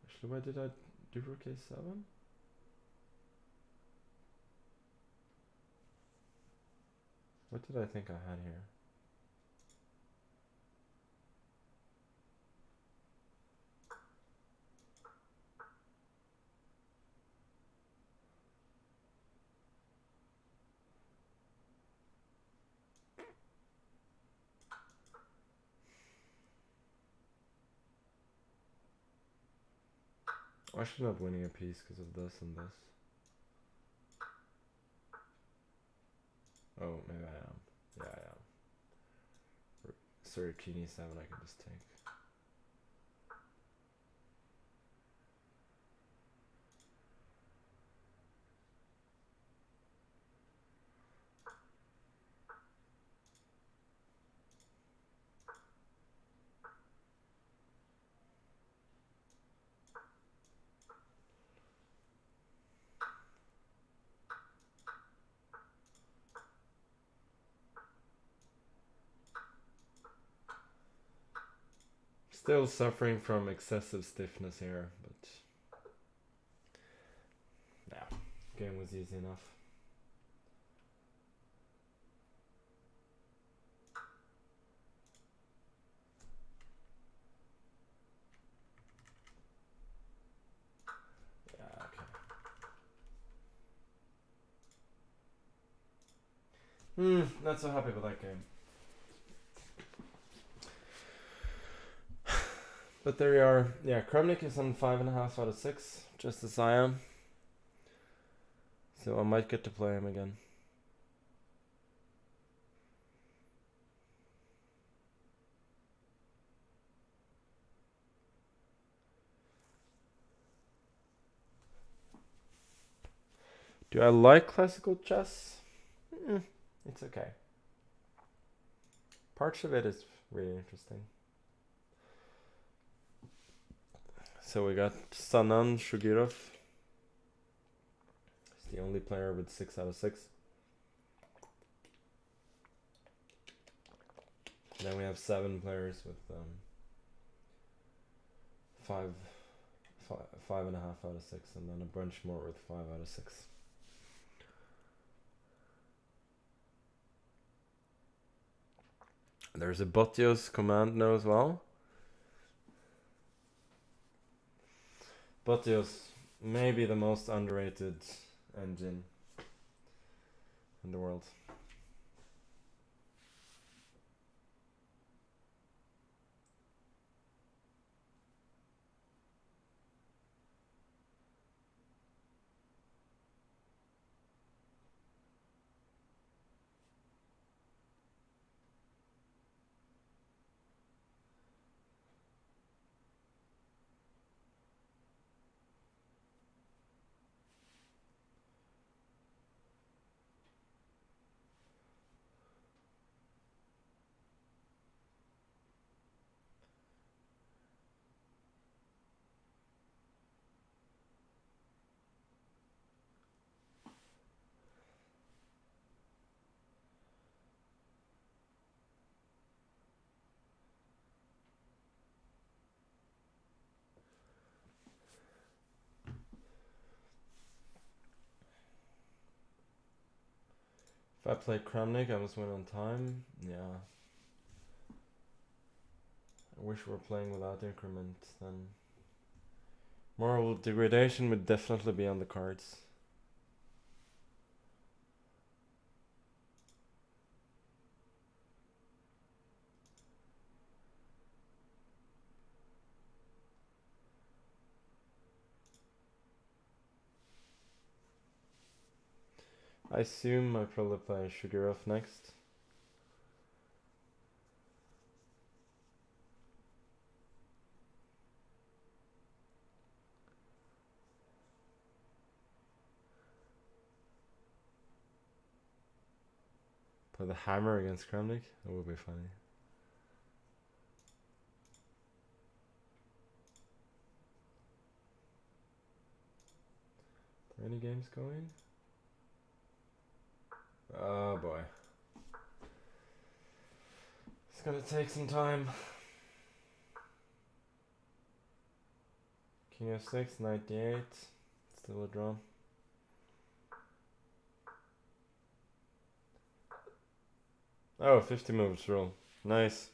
Actually, why did I do rook a7? What did I think I had here? I should not winning a piece because of this and this. Oh, maybe I am. Yeah, I am. Sorry, king e7 I can just take. Still suffering from excessive stiffness here, but yeah, game was easy enough. Yeah, okay. Not so happy with that game. But there we are. Yeah, Kramnik is on 5.5 out of 6, just as I am. So I might get to play him again. Do I like classical chess? It's okay. Parts of it is really interesting. So we got Sanan Shugirov. He's the only player with 6 out of 6. Then we have 7 players with 5.5 out of 6, and then a bunch more with 5 out of 6. There's a Botios command now as well. Botios may be the most underrated engine in the world. If I play Kramnik, I must win on time. Yeah. I wish we were playing without increment, then moral degradation would definitely be on the cards. I assume I probably play Shugirov next. Play the hammer against Kramnik. That would be funny. Are any games going? Oh boy. It's gonna take some time. King f6, 98. Still a draw. Oh, 50 moves rule. Nice.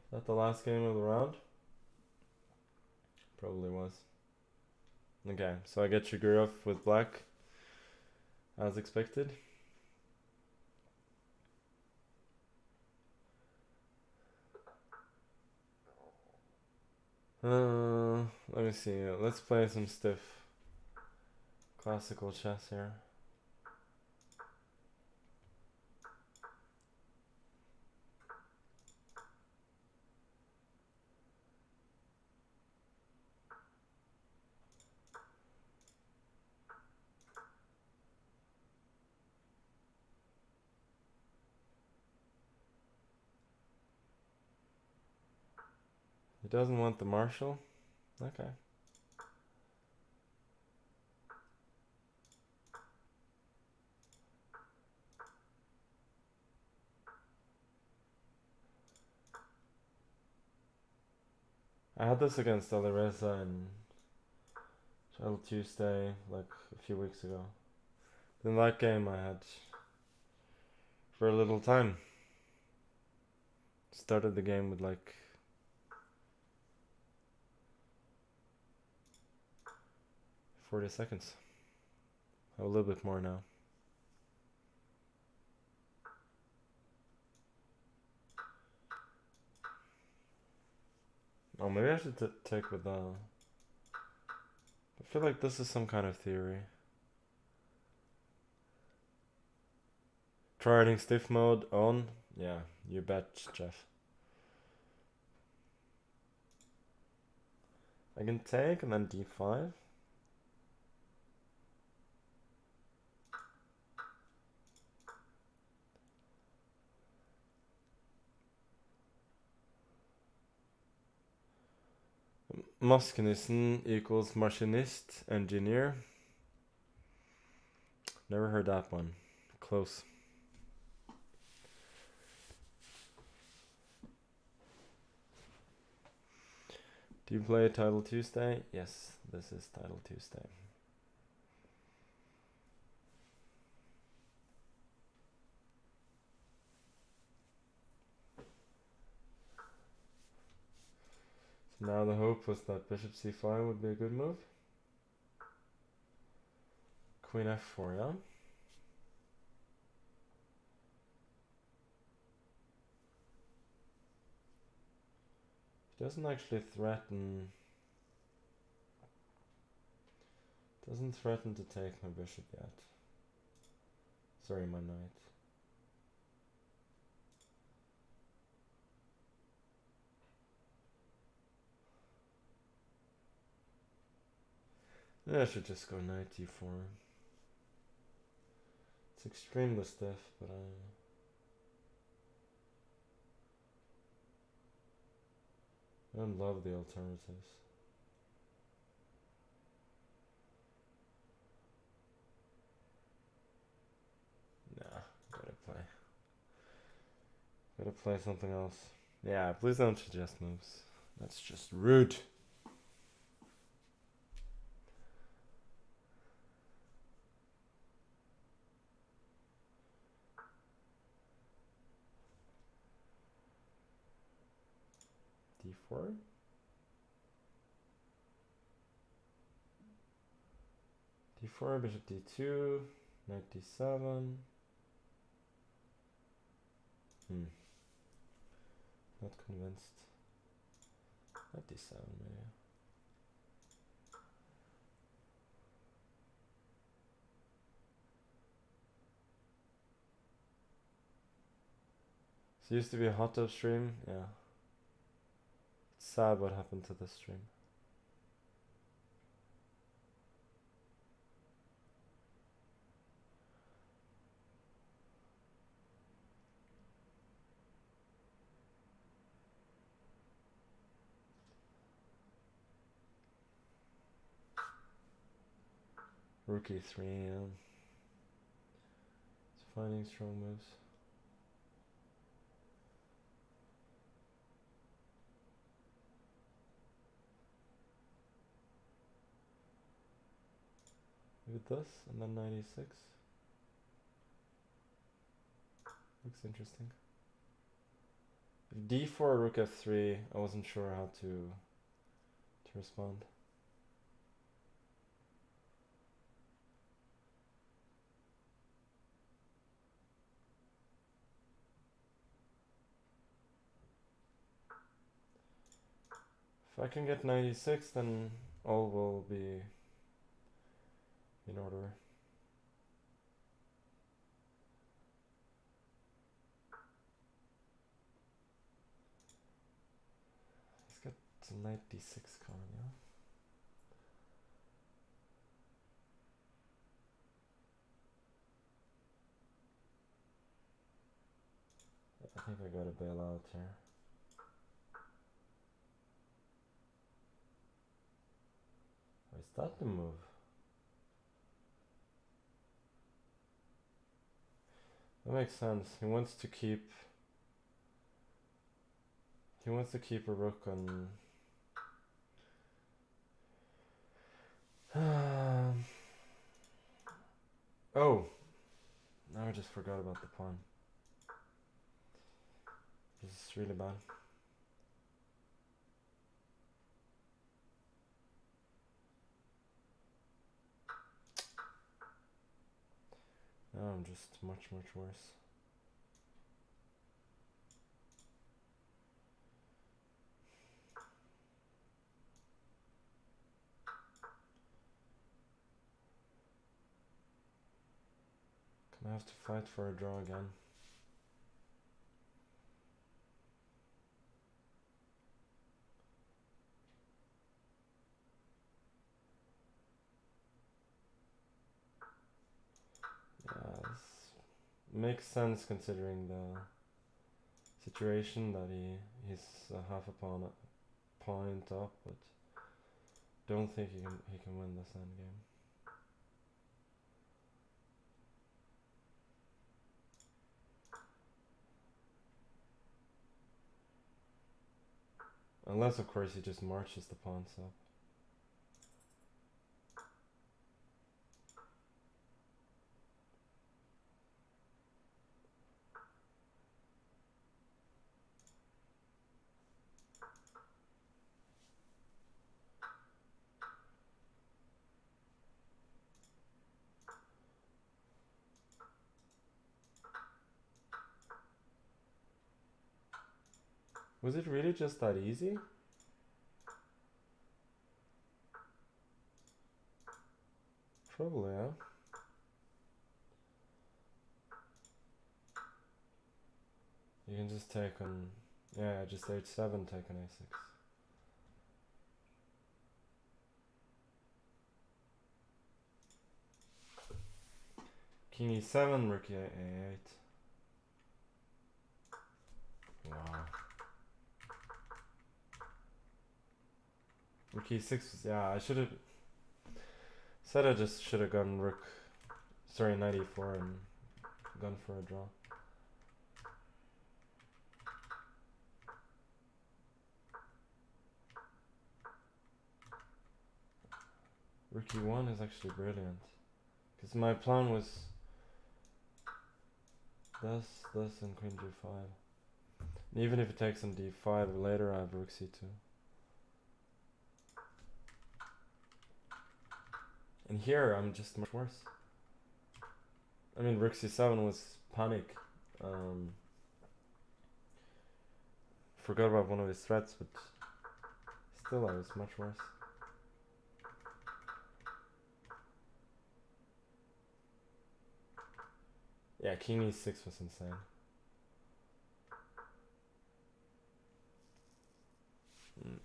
Is that the last game of the round? Probably was. Okay, so I get Shugirov with black, as expected. Let me see. Let's play some stiff classical chess here. He doesn't want the marshal? Okay. I had this against Alireza in Title Tuesday, like a few weeks ago. In that game I had for a little time. Started the game with like 40 seconds. I have a little bit more now. Oh, maybe I should take with I feel like this is some kind of theory. Try writing stiff mode on? Yeah, you bet, Jeff. I can take and then d5. Maskenissen equals machinist, engineer. Never heard that one. Close. Do you play Title Tuesday? Yes, this is Title Tuesday. So now the hope was that Bishop c5 would be a good move. Queen f4, yeah? He doesn't actually threaten... Doesn't threaten to take my bishop yet. Sorry, my knight. Yeah, I should just go knight d4. It's extremely stiff, but I don't love the alternatives. Nah, gotta play something else. Yeah, please don't suggest moves. That's just rude. d4? d4, bishop d2, knight d7. Not convinced. Knight d7 maybe. So it used to be a hot tub stream, yeah. It's sad what happened to this stream. Rook e3, yeah. It's finding strong moves. With this, and then 96. Looks interesting. d4, rook f3, I wasn't sure how to respond. If I can get 96, then all will be in order. Let's get some knight d6 going, yeah? I think I gotta bail out here. Is that the move? That makes sense. He wants to keep a rook on Oh, now I just forgot about the pawn. This is really bad. Now I'm just much worse. I have to fight for a draw again. Yeah, this makes sense considering the situation that he's half a point up, but don't think he can win this endgame. Unless, of course, he just marches the pawns up. Was it really just that easy? Probably, yeah. You can just take on, yeah, just h7, take on a6. King e7, rook a8. Wow. Rook e6 was, yeah, I should have said I just should have gone knight e4 and gone for a draw. Rook e1 is actually brilliant. Because my plan was this, and queen g5. And even if it takes on d5, later I have rook c2. And here I'm just much worse. I mean, rook c7 was panic. Forgot about one of his threats, but still I was much worse. Yeah, king e6 was insane.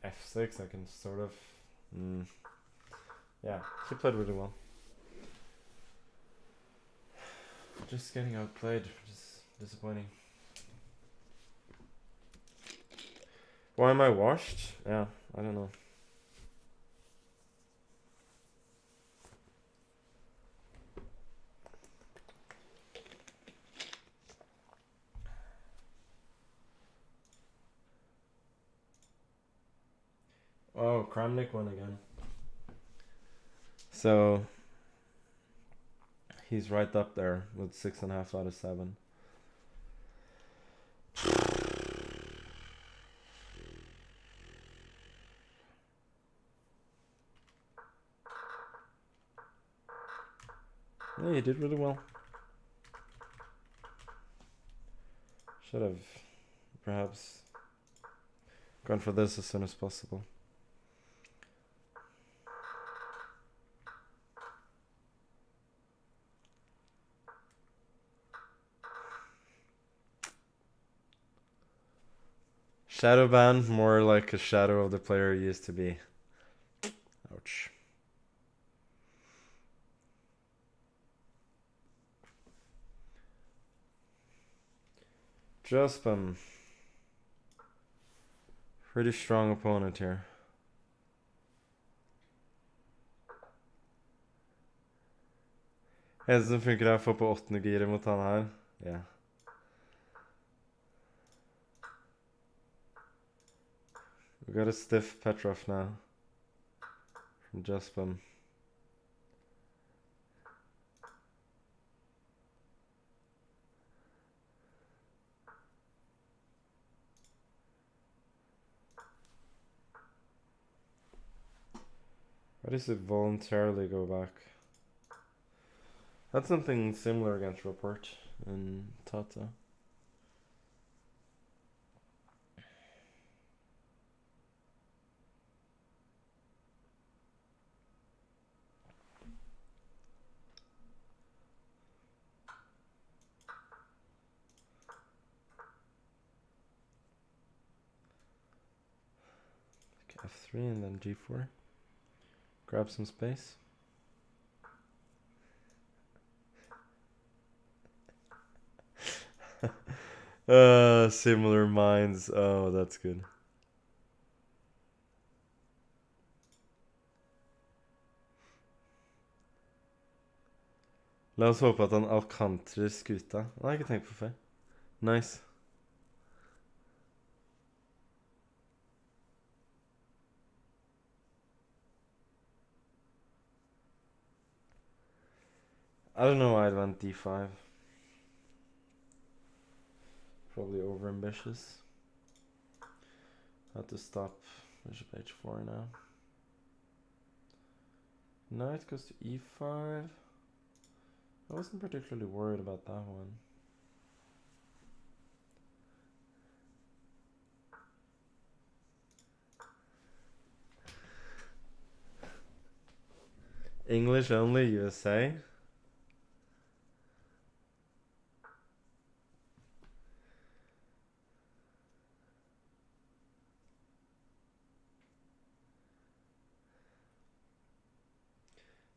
F6 I can sort of... yeah, he played really well. Just getting outplayed, just disappointing. Why am I washed? Yeah, I don't know. Oh, Kramnik won again. So he's right up there with 6.5 out of 7. Yeah, he did really well. Should have perhaps gone for this as soon as possible. Shadow ban, more like a shadow of the player he used to be. Ouch. Jospin. Pretty strong opponent here. Eneste som funker er å få på 8. giret mot han her. Yeah. We got a stiff Petrov now. From Jospin. Why does it voluntarily go back? That's something similar against Report in Tata. F3 and then G4. Grab some space. Similar minds. Oh, that's good. La oss håpe at han alcantrer skuta. Det har jeg ikke tenkt på før. Nice. I don't know why I went D5. Probably overambitious. Have to stop bishop H4 now. Knight goes to E5. I wasn't particularly worried about that one. English only, USA.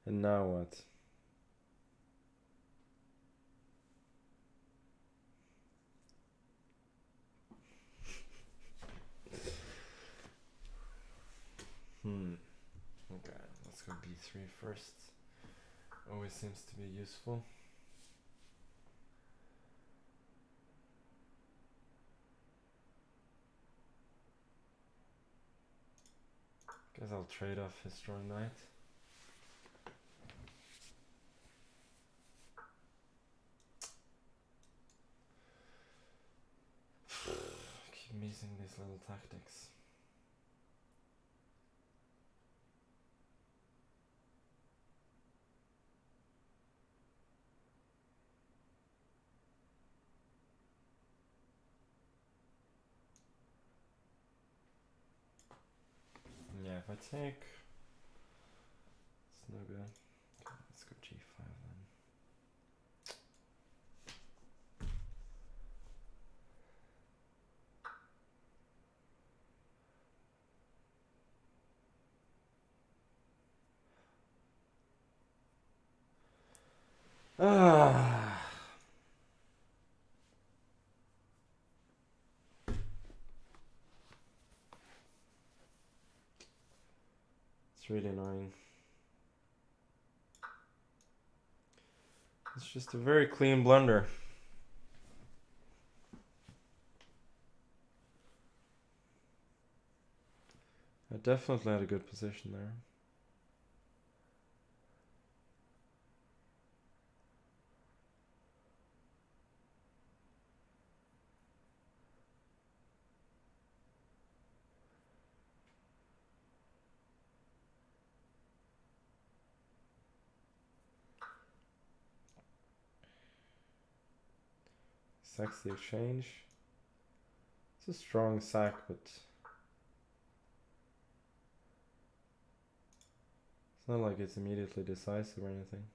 And now what? Okay, let's go B3 first. Always seems to be useful. Guess I'll trade off his strong knight. Keep missing these little tactics. Yeah, if I take, it's no good. Okay, let's go G5 then. It's really annoying. It's just a very clean blunder. I definitely had a good position there. Sacks the exchange. It's a strong sack, but it's not like it's immediately decisive or anything.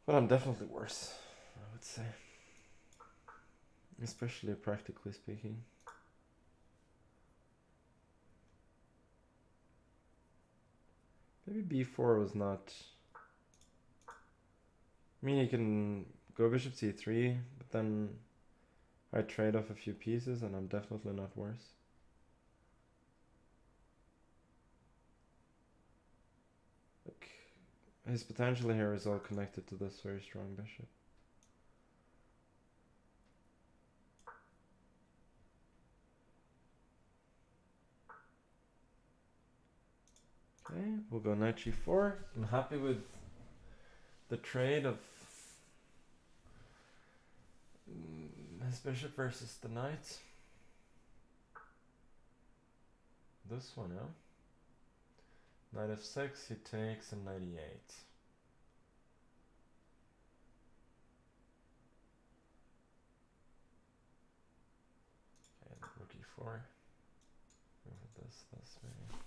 But I'm definitely worse, I would say. Especially practically speaking. Maybe B4 was not... I mean, you can go bishop C3, but then I trade off a few pieces and I'm definitely not worse. Like, his potential here is all connected to this very strong bishop. Okay, we'll go knight G4. I'm happy with the trade of His bishop versus the knight. This one, yeah? Knight f6, he takes, and knight e8. Okay, rook e4. Move this maybe.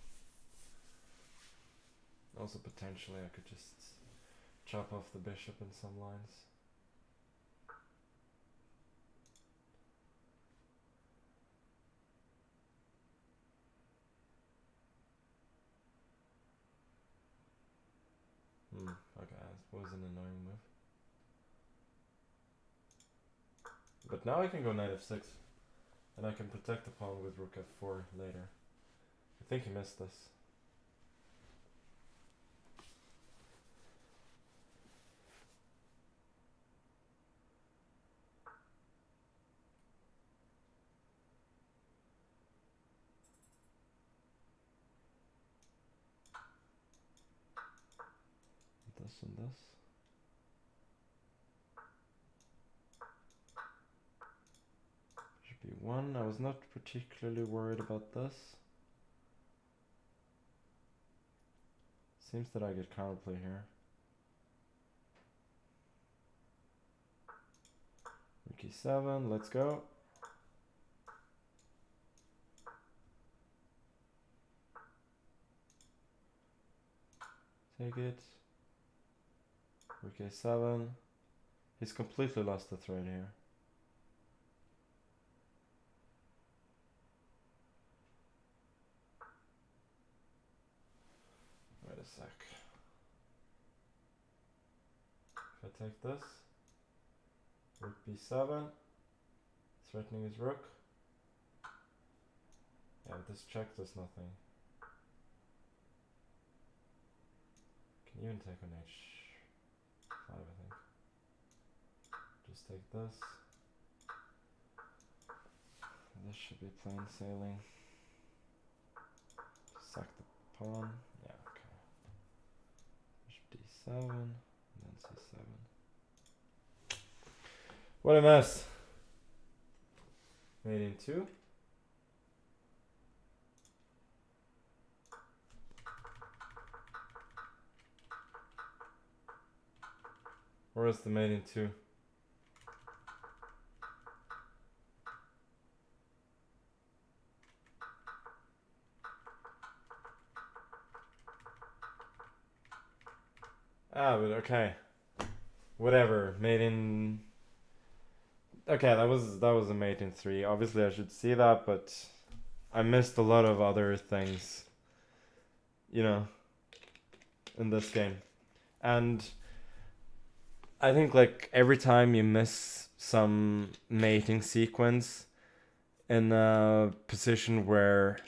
Also potentially I could just chop off the bishop in some lines. Okay, that was an annoying move. But now I can go knight f6. And I can protect the pawn with rook f4 later. I think he missed this. This and this. Should be one. I was not particularly worried about this. Seems that I get counterplay here. Rook e7, let's go. Take it. Rook a7. He's completely lost the thread here. Wait a sec. If I take this, rook b7, threatening his rook. Yeah, but this check does nothing. Can even take on h5, I think. Just take this. This should be plain sailing. Sack the pawn. Yeah, okay. Bishop d7, and then c7. What a mess. Mate in 2. Where is the mate in 2? Ah, but okay. Whatever. Mate in... Okay, that was a mate in 3. Obviously I should see that, but I missed a lot of other things, you know, in this game. And I think like every time you miss some mating sequence in a position where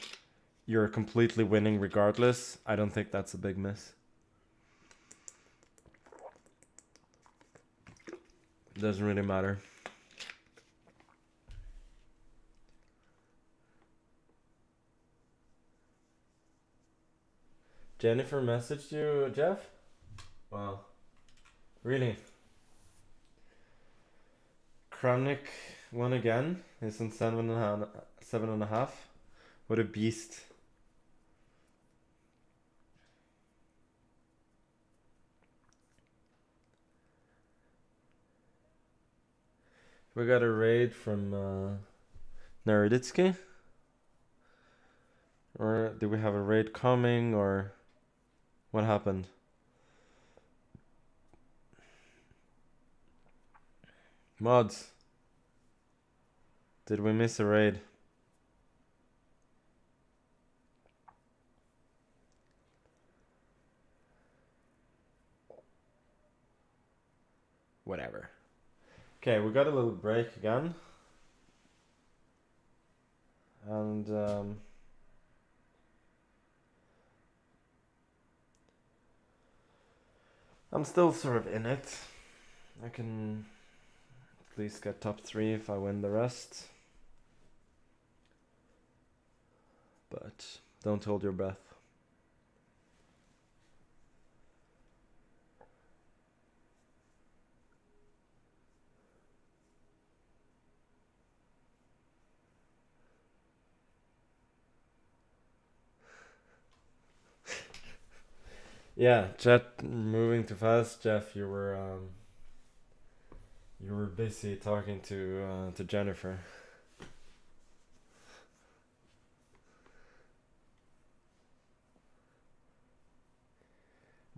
you're completely winning regardless, I don't think that's a big miss. It doesn't really matter. Jennifer messaged you, Jeff? Wow. Really? Kramnik won again. He's on 7.5. What a beast. We got a raid from Naroditsky? Or do we have a raid coming, or what happened? Mods, did we miss a raid? Whatever. Okay, we got a little break again. And I'm still sort of in it. I can at least get top 3 if I win the rest. But don't hold your breath. Yeah, Jet, moving too fast. Jeff, you were busy talking to Jennifer.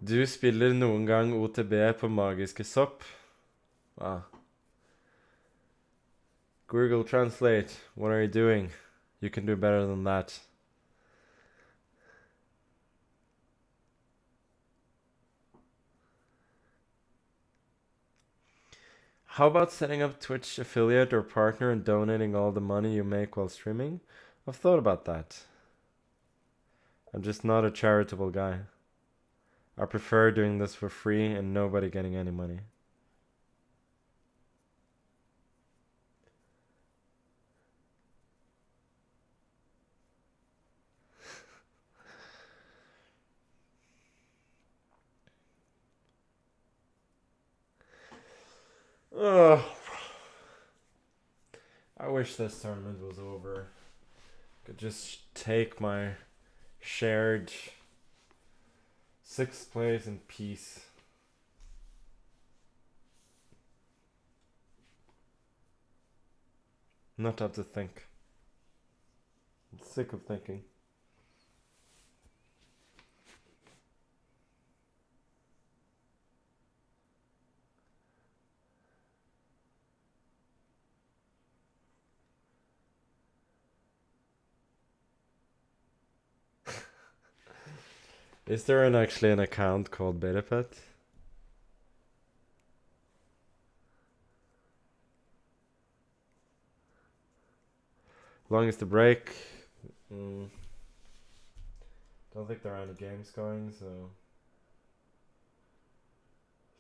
Du spiller noen gang OTB på magiske sopp? Wow. Google Translate, what are you doing? You can do better than that. How about setting up Twitch affiliate or partner and donating all the money you make while streaming? I've thought about that. I'm just not a charitable guy. I prefer doing this for free and nobody getting any money. Ugh. I wish this tournament was over. Could just take my shared 6th place in peace. Not have to think. I'm sick of thinking. Is there actually an account called BetaPet? Long as the break. Don't think there are any games going, so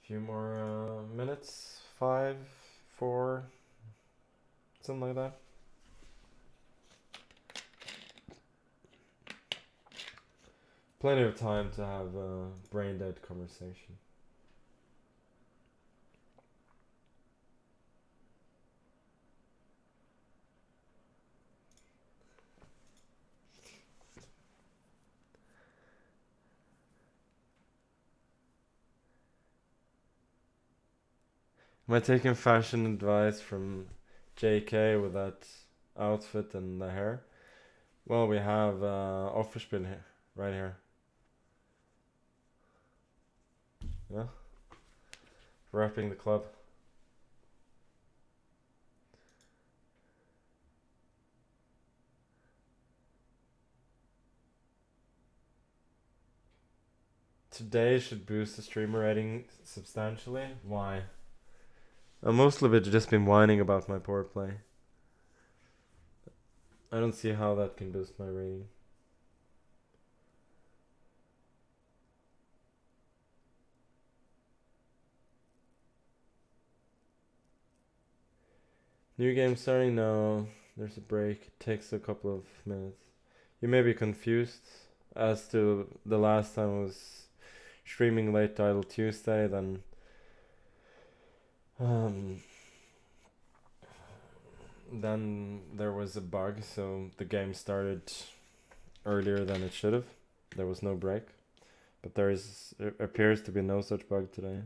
a few more minutes. 5, 4, something like that. Plenty of time to have a brain dead conversation. Am I taking fashion advice from JK with that outfit and the hair? Well, we have Offerspiel here, right here. Yeah? Wrapping the club. Today should boost the streamer rating substantially. Why? Most of it just been whining about my poor play. I don't see how that can boost my rating. New game starting? No. There's a break. It takes a couple of minutes. You may be confused as to the last time I was streaming late Idle Tuesday, then then there was a bug, so the game started earlier than it should have. There was no break, but there appears to be no such bug today.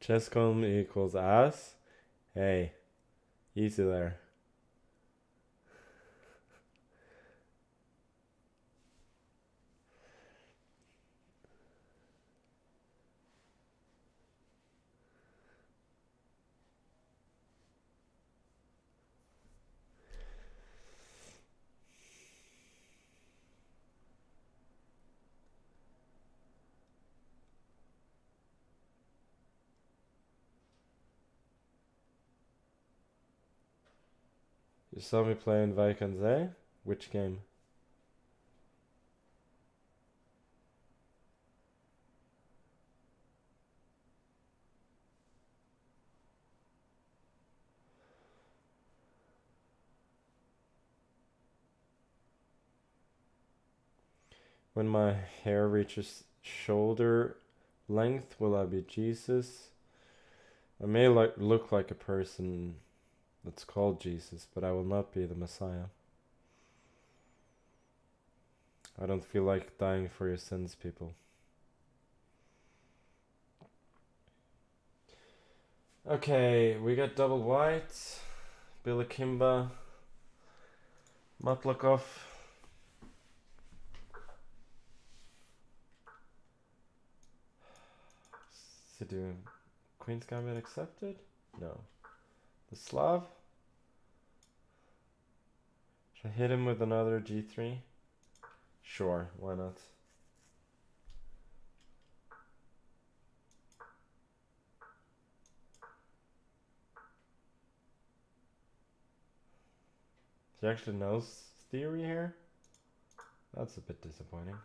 Chesscom equals ass. Hey, easy there. You saw me play in Vaikanze? Which game? When my hair reaches shoulder Length, will I be Jesus? I may look like a person that's called Jesus, but I will not be the Messiah. I don't feel like dying for your sins, people. Okay, we got double white, Bilakimba, Matlakov. Is he doing Queen's Gambit accepted? No. The Slav? Should I hit him with another G3? Sure, why not? He actually knows theory here? That's a bit disappointing.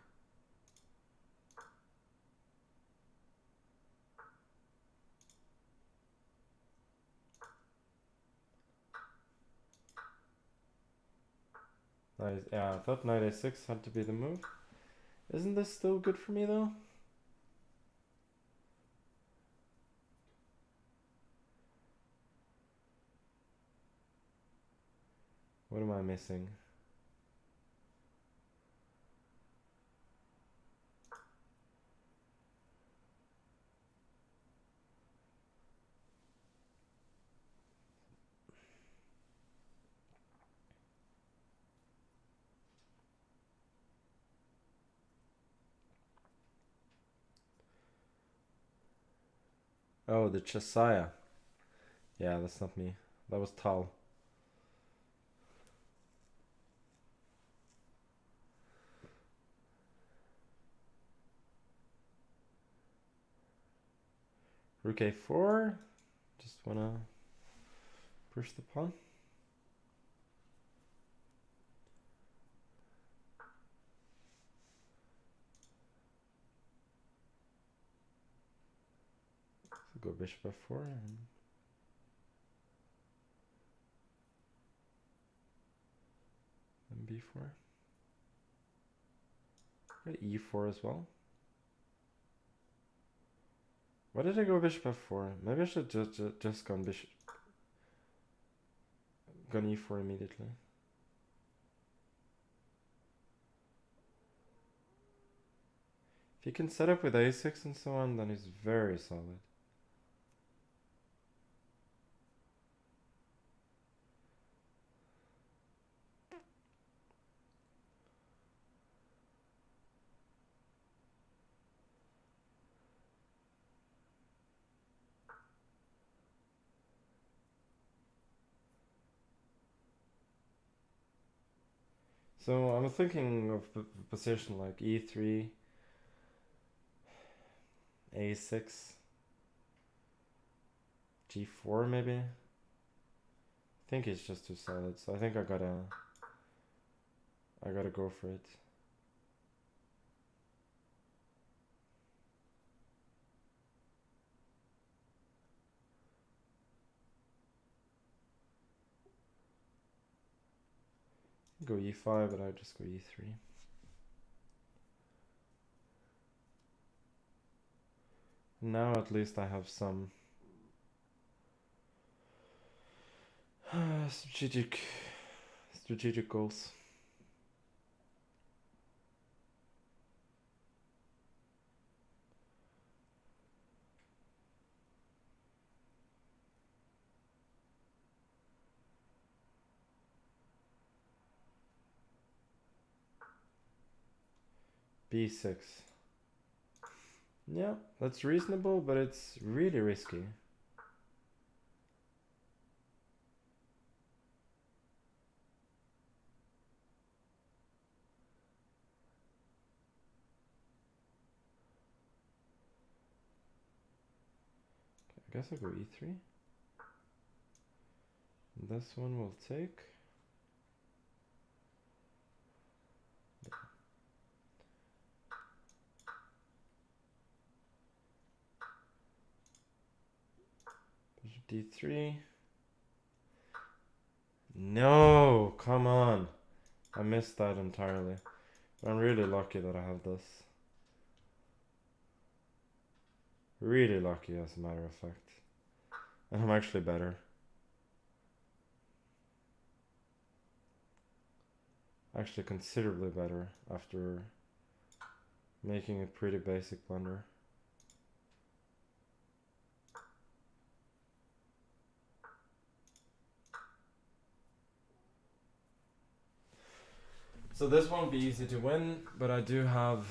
Nice. Yeah, I thought knight a6 had to be the move. Isn't this still good for me though? What am I missing? Oh, the Chessiah. Yeah, that's not me. That was Tal. Rook a4. Just wanna push the pawn. So go bishop f4 and b4. Got e4 as well. Why did I go bishop f4? Maybe I should just gone bishop. Gone e4 immediately. If he can set up with a6 and so on, then he's very solid. So I'm thinking of a position like e3, a6, g4 maybe. I think it's just too solid, so I think I gotta go for it. Go e5, but I just go e3. Now at least I have some strategic goals. b6. Yeah, that's reasonable, but it's really risky. I guess I'll go e3. This one will take. d3. No, come on. I missed that entirely. I'm really lucky that I have this. Really lucky, as a matter of fact. And I'm actually better. Actually considerably better after making a pretty basic blunder. So this won't be easy to win, but I do have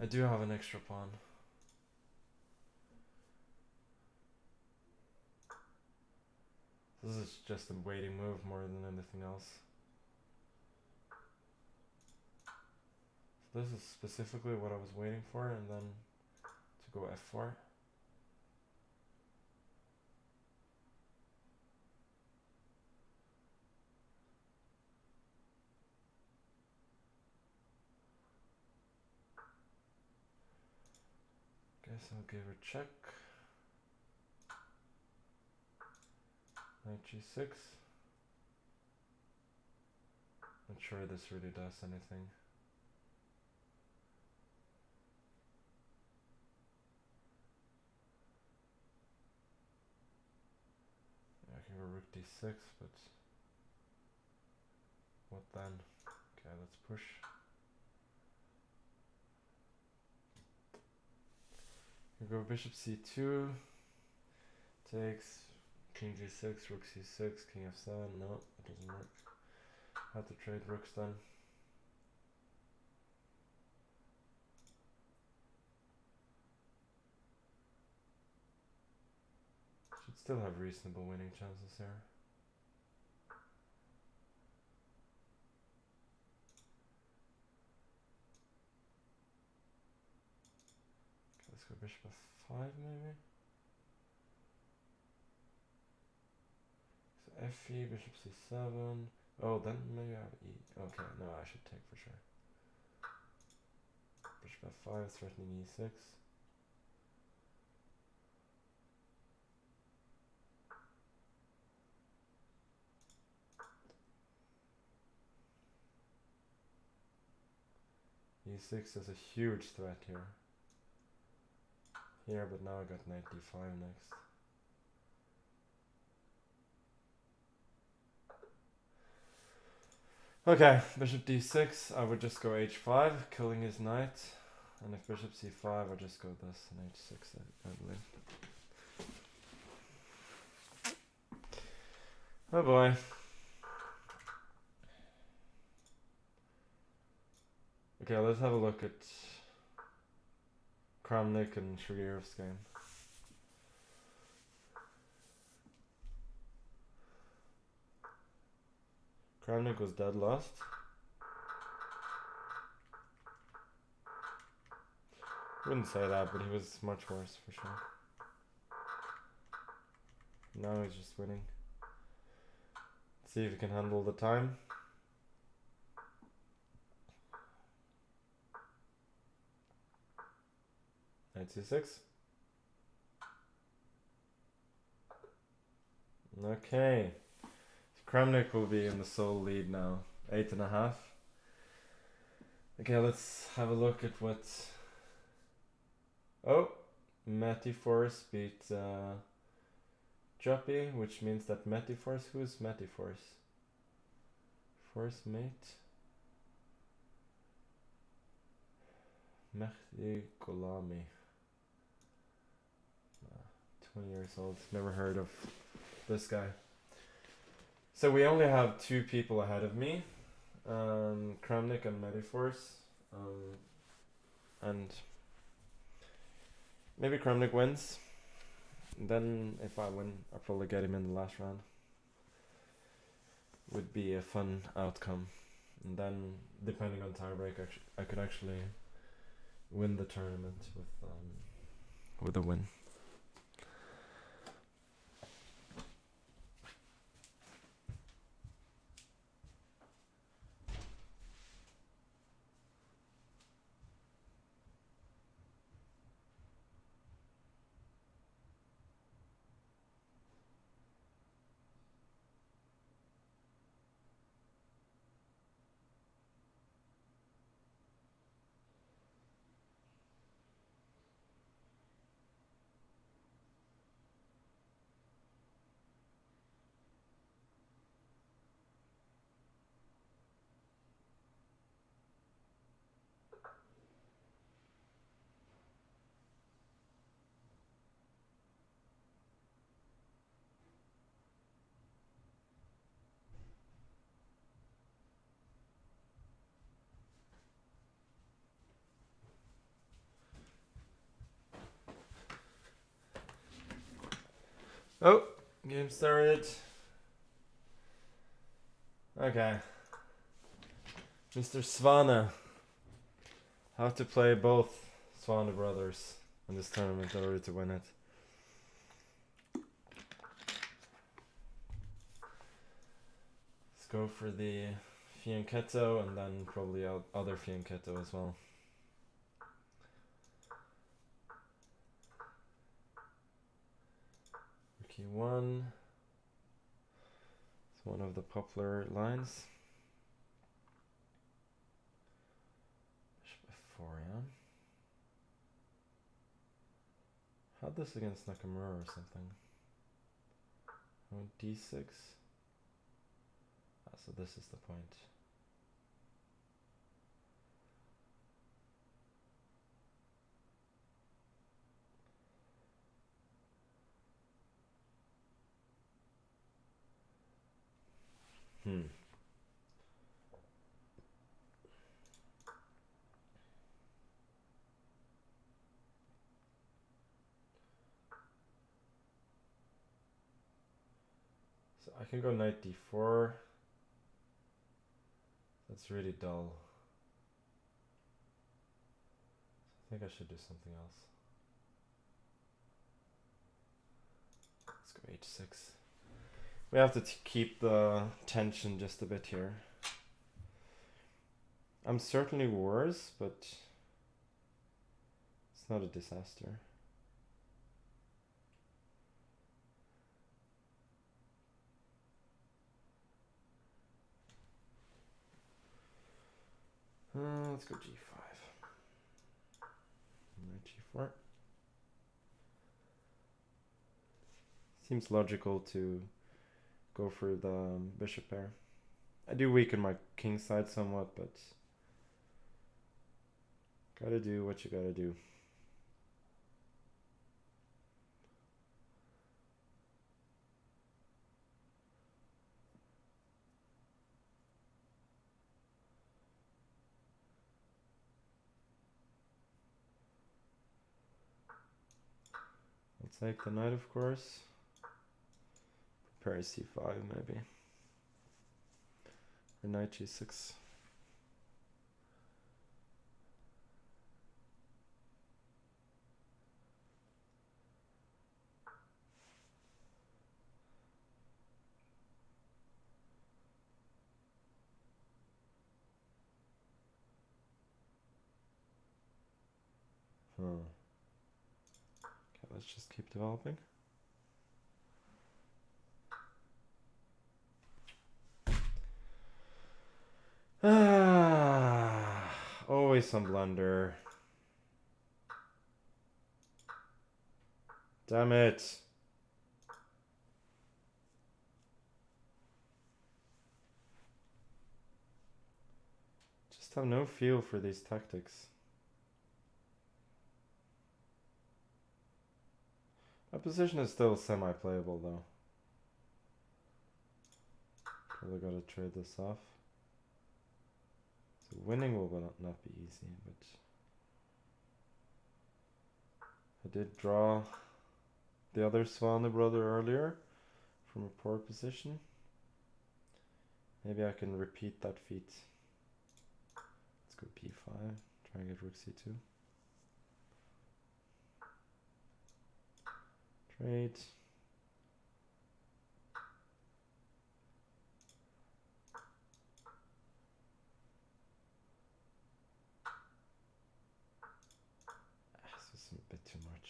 an extra pawn. This is just a waiting move more than anything else. So this is specifically what I was waiting for, and then to go f4. Guess I'll give a check. Knight g6. Not sure this really does anything. Yeah, I can go rook d6, but what then? Okay, let's push. We go bishop c2. Takes. King g6, rook c6, king f7. No, it doesn't work. Had to trade rooks then. Should still have reasonable winning chances here. Okay, let's go bishop f5 maybe. So fe, bishop c7. Oh, then maybe I have e. Okay, no, I should take for sure. Bishop f5, threatening e6. e6 is a huge threat here. But now I got knight d5 next. Okay, bishop d6, I would just go h5, killing his knight. And if bishop c5, I just go this and h6, I believe. Oh boy. Okay, let's have a look at Kramnik and Shagirov's game. Kramnik was dead lost. Wouldn't say that, but he was much worse for sure. Now he's just winning. Let's see if he can handle the time. Knight c6. Okay. Kramnik will be in the sole lead now. 8.5. Okay, let's have a look at what... Oh! Metiforce beat Joppy, which means that Metiforce... Who's Metiforce? Force mate? Mehdi Golami. 20 years old. Never heard of this guy. So we only have 2 people ahead of me. Kramnik and Metiforce. And maybe Kramnik wins. Then if I win, I'll probably get him in the last round. Would be a fun outcome. And then, depending on tiebreak, I could actually win the tournament with a win. Oh, game started. Okay. Mr. Svane. How to play both Svane brothers in this tournament in order to win it. Let's go for the fianchetto and then probably other fianchetto as well. Rook e1. It's one of the popular lines. Bishop f4, yeah. Had this against Nakamura or something. Oh, d6. Ah, so this is the point. So I can go knight d4. That's really dull. I think I should do something else. Let's go h6. We have to keep the tension just a bit here. I'm certainly worse, but it's not a disaster. Let's go g5. Knight g4. Seems logical to go for the bishop pair. I do weaken my king side somewhat, but gotta do what you gotta do. I'll take the knight, of course. Prepare c5 maybe. Or knight g6. Okay, let's just keep developing. Always some blunder. Damn it. Just have no feel for these tactics. My position is still semi-playable though. Probably gotta trade this off. So winning will not be easy, but I did draw the other Svane brother earlier from a poor position. Maybe I can repeat that feat. Let's go b5, try and get rook c2. Trade. This is a bit too much.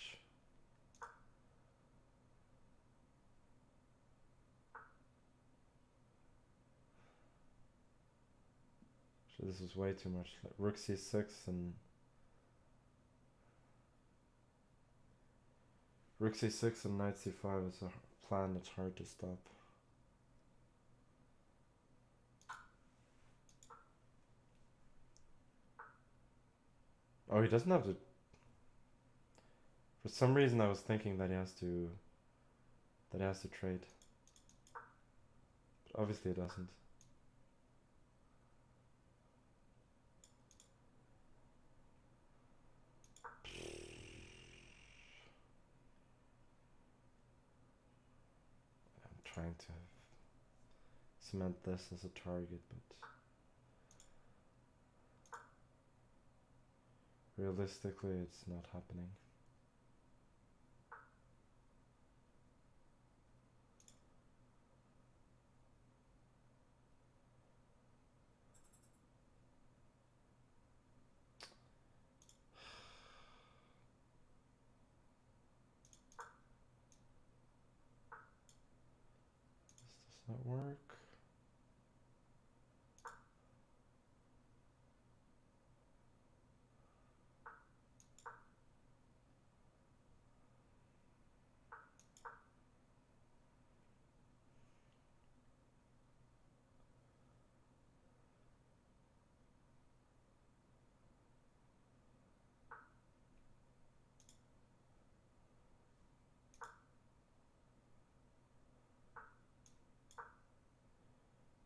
So this is way too much. Like rook c6 and rook c6 and knight c5 is a plan that's hard to stop. Oh, he doesn't have to. For some reason, I was thinking that he has to trade. But obviously, he doesn't. trying to cement this as a target, but realistically it's not happening. This does not work.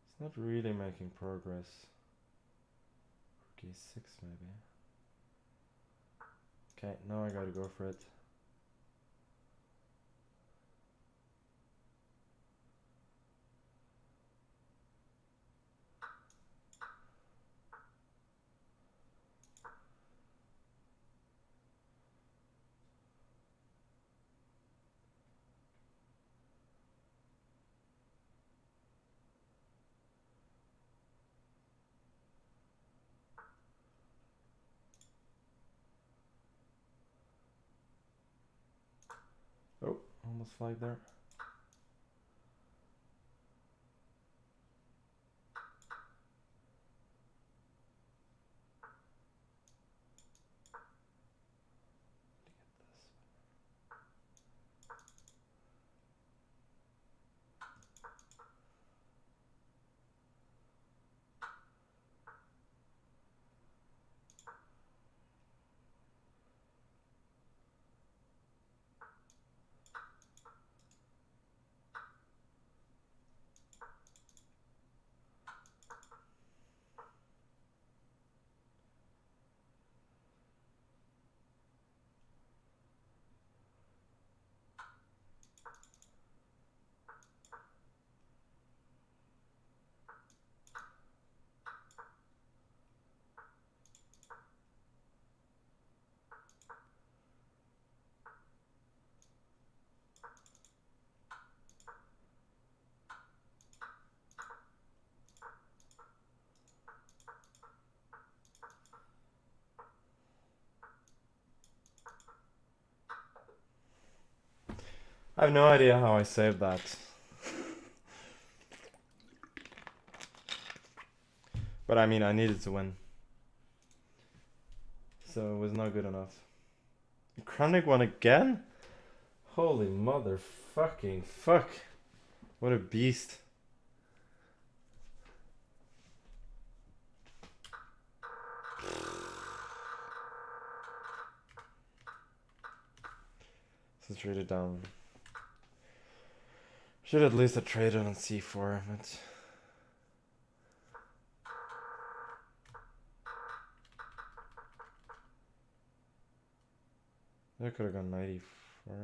It's not really making progress. G6 maybe. Okay, now I gotta go for it. Oh, almost flagged there. I have no idea how I saved that. But I mean, I needed to win. So it was not good enough. Kranich won again? Holy motherfucking fuck. What a beast. This is really dumb. Should at least have traded on c4, but I could have gone 94.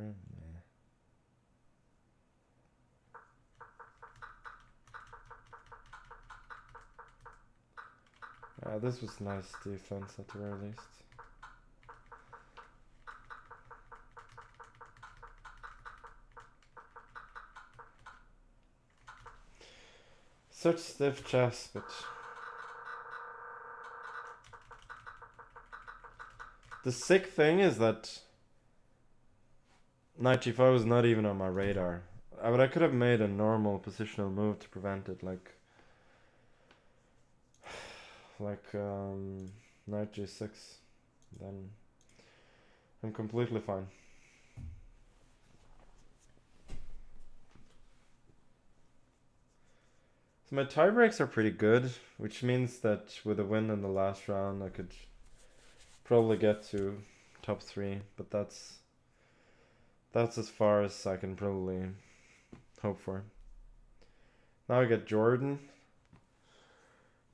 Nah. This was nice defense at the very least. Such stiff chess, but the sick thing is that knight g5 was not even on my radar. But I could have made a normal positional move to prevent it, like knight g6. Then I'm completely fine. So my tie breaks are pretty good, which means that with a win in the last round I could probably get to top 3, but that's as far as I can probably hope for. Now I get Jordan.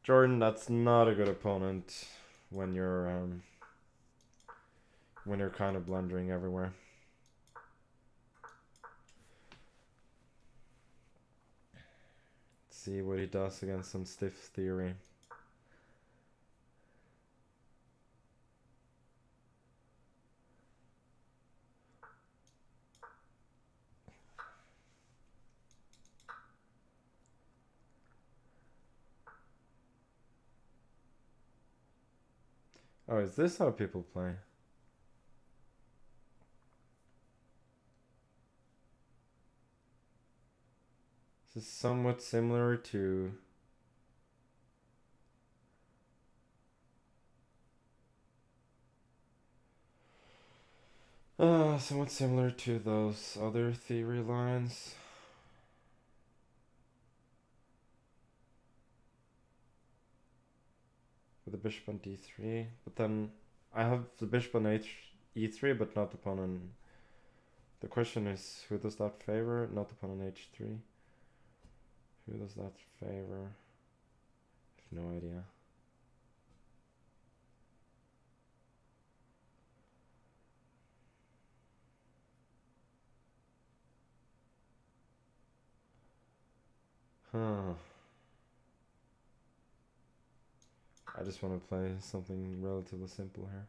Jordan, that's not a good opponent when you're kind of blundering everywhere. see what he does against some stiff theory. Oh, is this how people play? This is somewhat similar to those other theory lines. With the bishop on d3, but then I have the bishop on e3, but not the pawn on. The question is, who does that favor? Not the pawn on h3. Who does that favor? I have no idea. Huh. I just want to play something relatively simple here.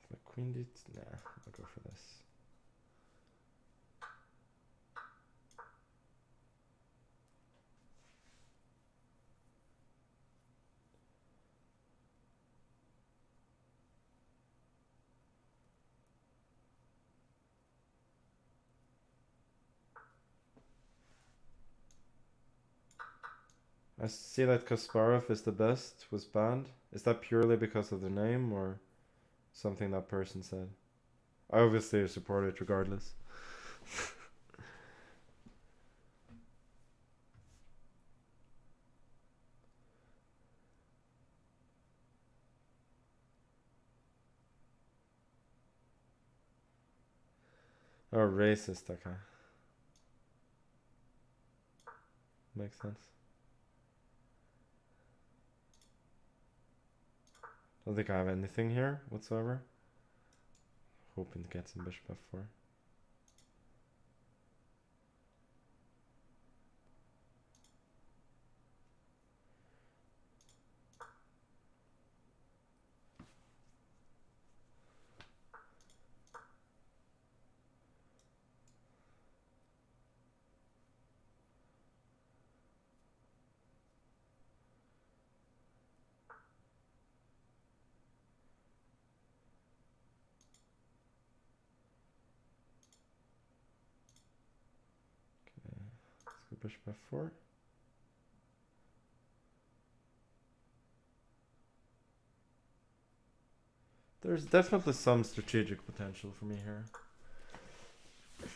Like queen d. Nah, I'll go for this. I see that Kasparov is the best, was banned. Is that purely because of the name or something that person said? I obviously support it regardless. Oh, racist, okay. Makes sense. Don't think I have anything here whatsoever. Hoping to get some bishop f4. Bishop f4. There's definitely some strategic potential for me here. But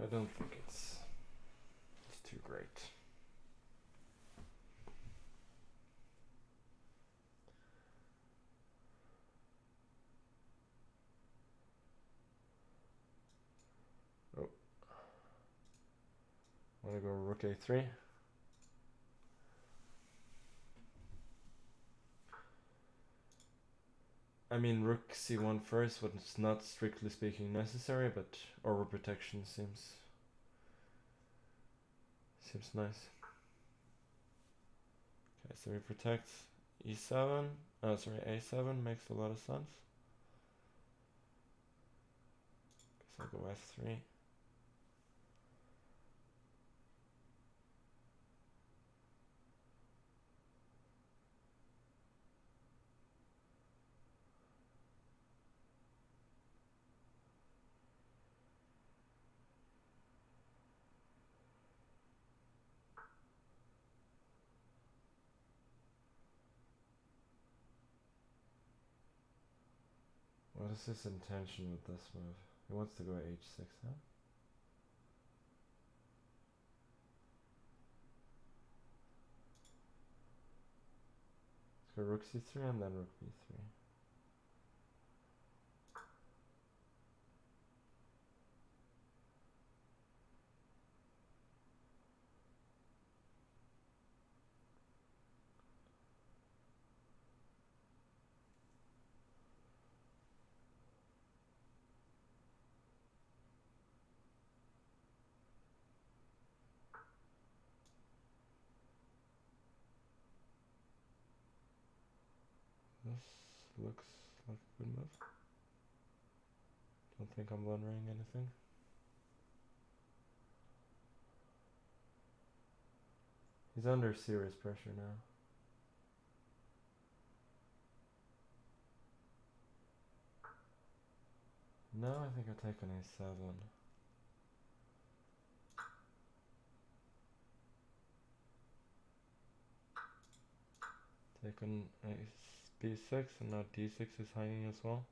I don't think it's too great. Want to go rook a3? I mean, rook c1 first, but it's not strictly speaking necessary, but overprotection seems nice. Okay, so we protect e7. Oh, sorry, a7 makes a lot of sense. Guess I'll go f3. What is his intention with this move? He wants to go h6, huh? Let's go rook c3 and then rook b3. This looks like a good move. Don't think I'm blundering anything. He's under serious pressure now. No, I think I take an a7. Take an b6, and now d6 is hanging as well.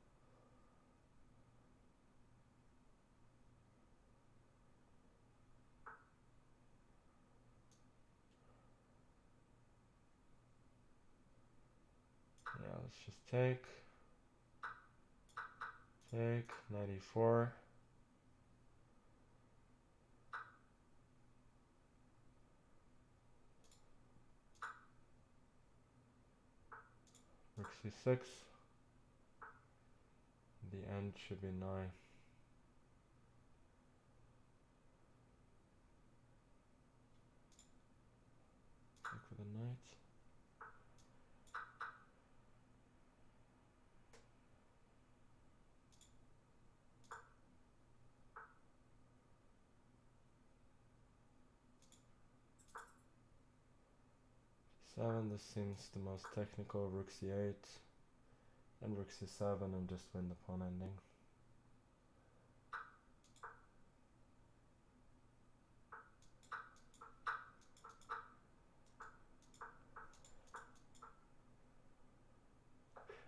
Yeah, let's just take, knight e4. Rook c6. The end should be 9. Take with a knight. This seems the most technical. Rook c8 and rook c7 and just win the pawn ending.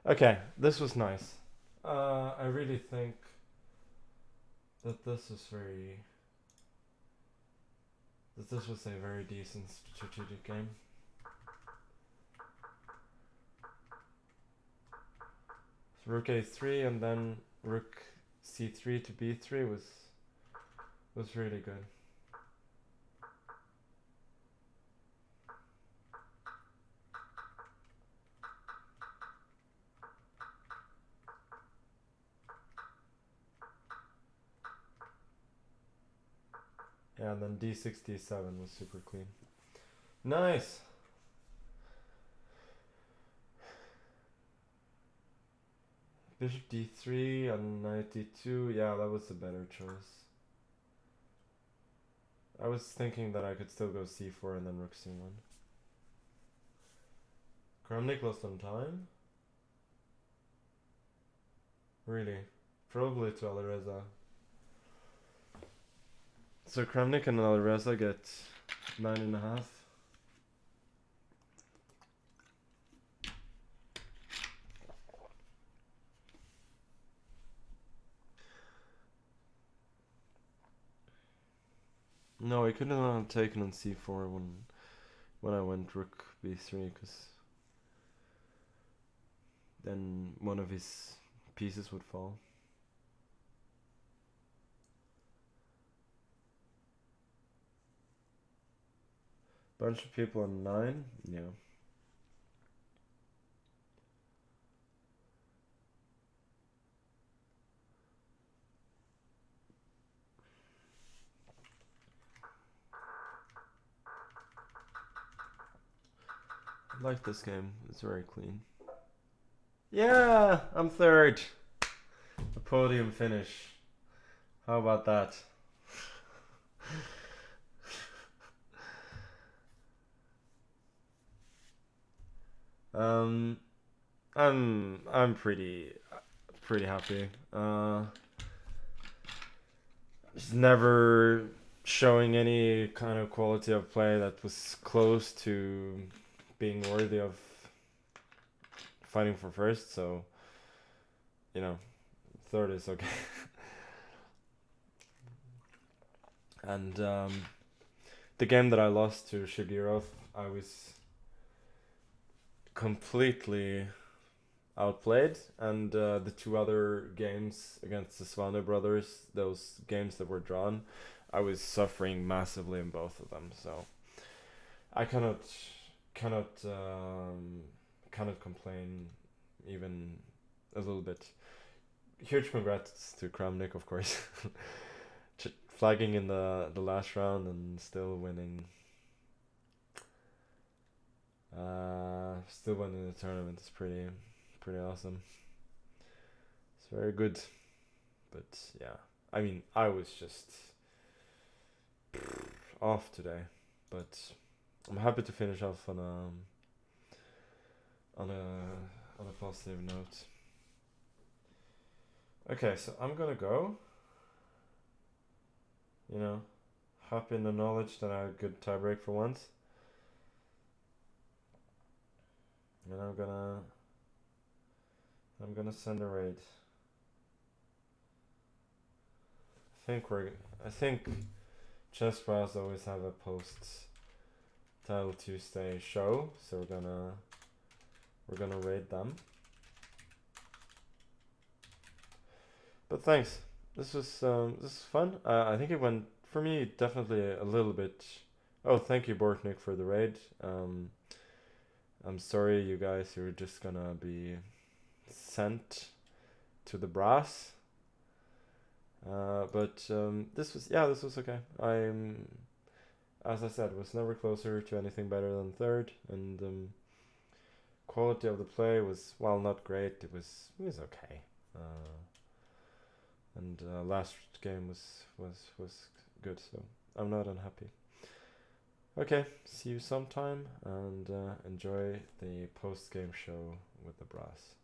Okay, this was nice. I really think that this was a very decent strategic game. So rook a3 and then rook c3 to b3 was really good. Yeah, and then d6, d7 was super clean. Nice! Bishop d3 and knight d2, yeah, that was a better choice. I was thinking that I could still go c4 and then rook c1. Kramnik lost on time? Really? Probably to Alireza. So Kramnik and Alireza get 9.5. No, I couldn't have taken on c4 when I went rook b3, because then one of his pieces would fall. Bunch of people on 9, yeah. I like this game, it's very clean. Yeah, I'm third. A podium finish. How about that? I'm pretty happy. Just never showing any kind of quality of play that was close to being worthy of fighting for first, so you know, third is okay. And the game that I lost to Shigirov, I was completely outplayed, and the two other games against the Svaner brothers, those games that were drawn, I was suffering massively in both of them, so I cannot complain even a little bit. Huge congrats to Kramnik, of course. Flagging in the last round and still winning. Still winning the tournament is pretty pretty awesome. It's very good. But yeah, I mean, I was just off today, but I'm happy to finish off on a positive note. Okay, so I'm gonna go. You know, happy in the knowledge that I had a good tiebreak for once. And I'm gonna send a raid. I think Chessbrah always have a post Title Tuesday show, so we're gonna raid them. But thanks. This was fun. I think it went for me definitely a little bit. Oh, thank you, Bortnik, for the raid. I'm sorry, you guys. You're just gonna be sent to the brass. But this was okay. As I said, was never closer to anything better than third, and quality of the play was, well, not great. It was okay. And last game was good, so I'm not unhappy. Okay, see you sometime, and enjoy the post-game show with the brass.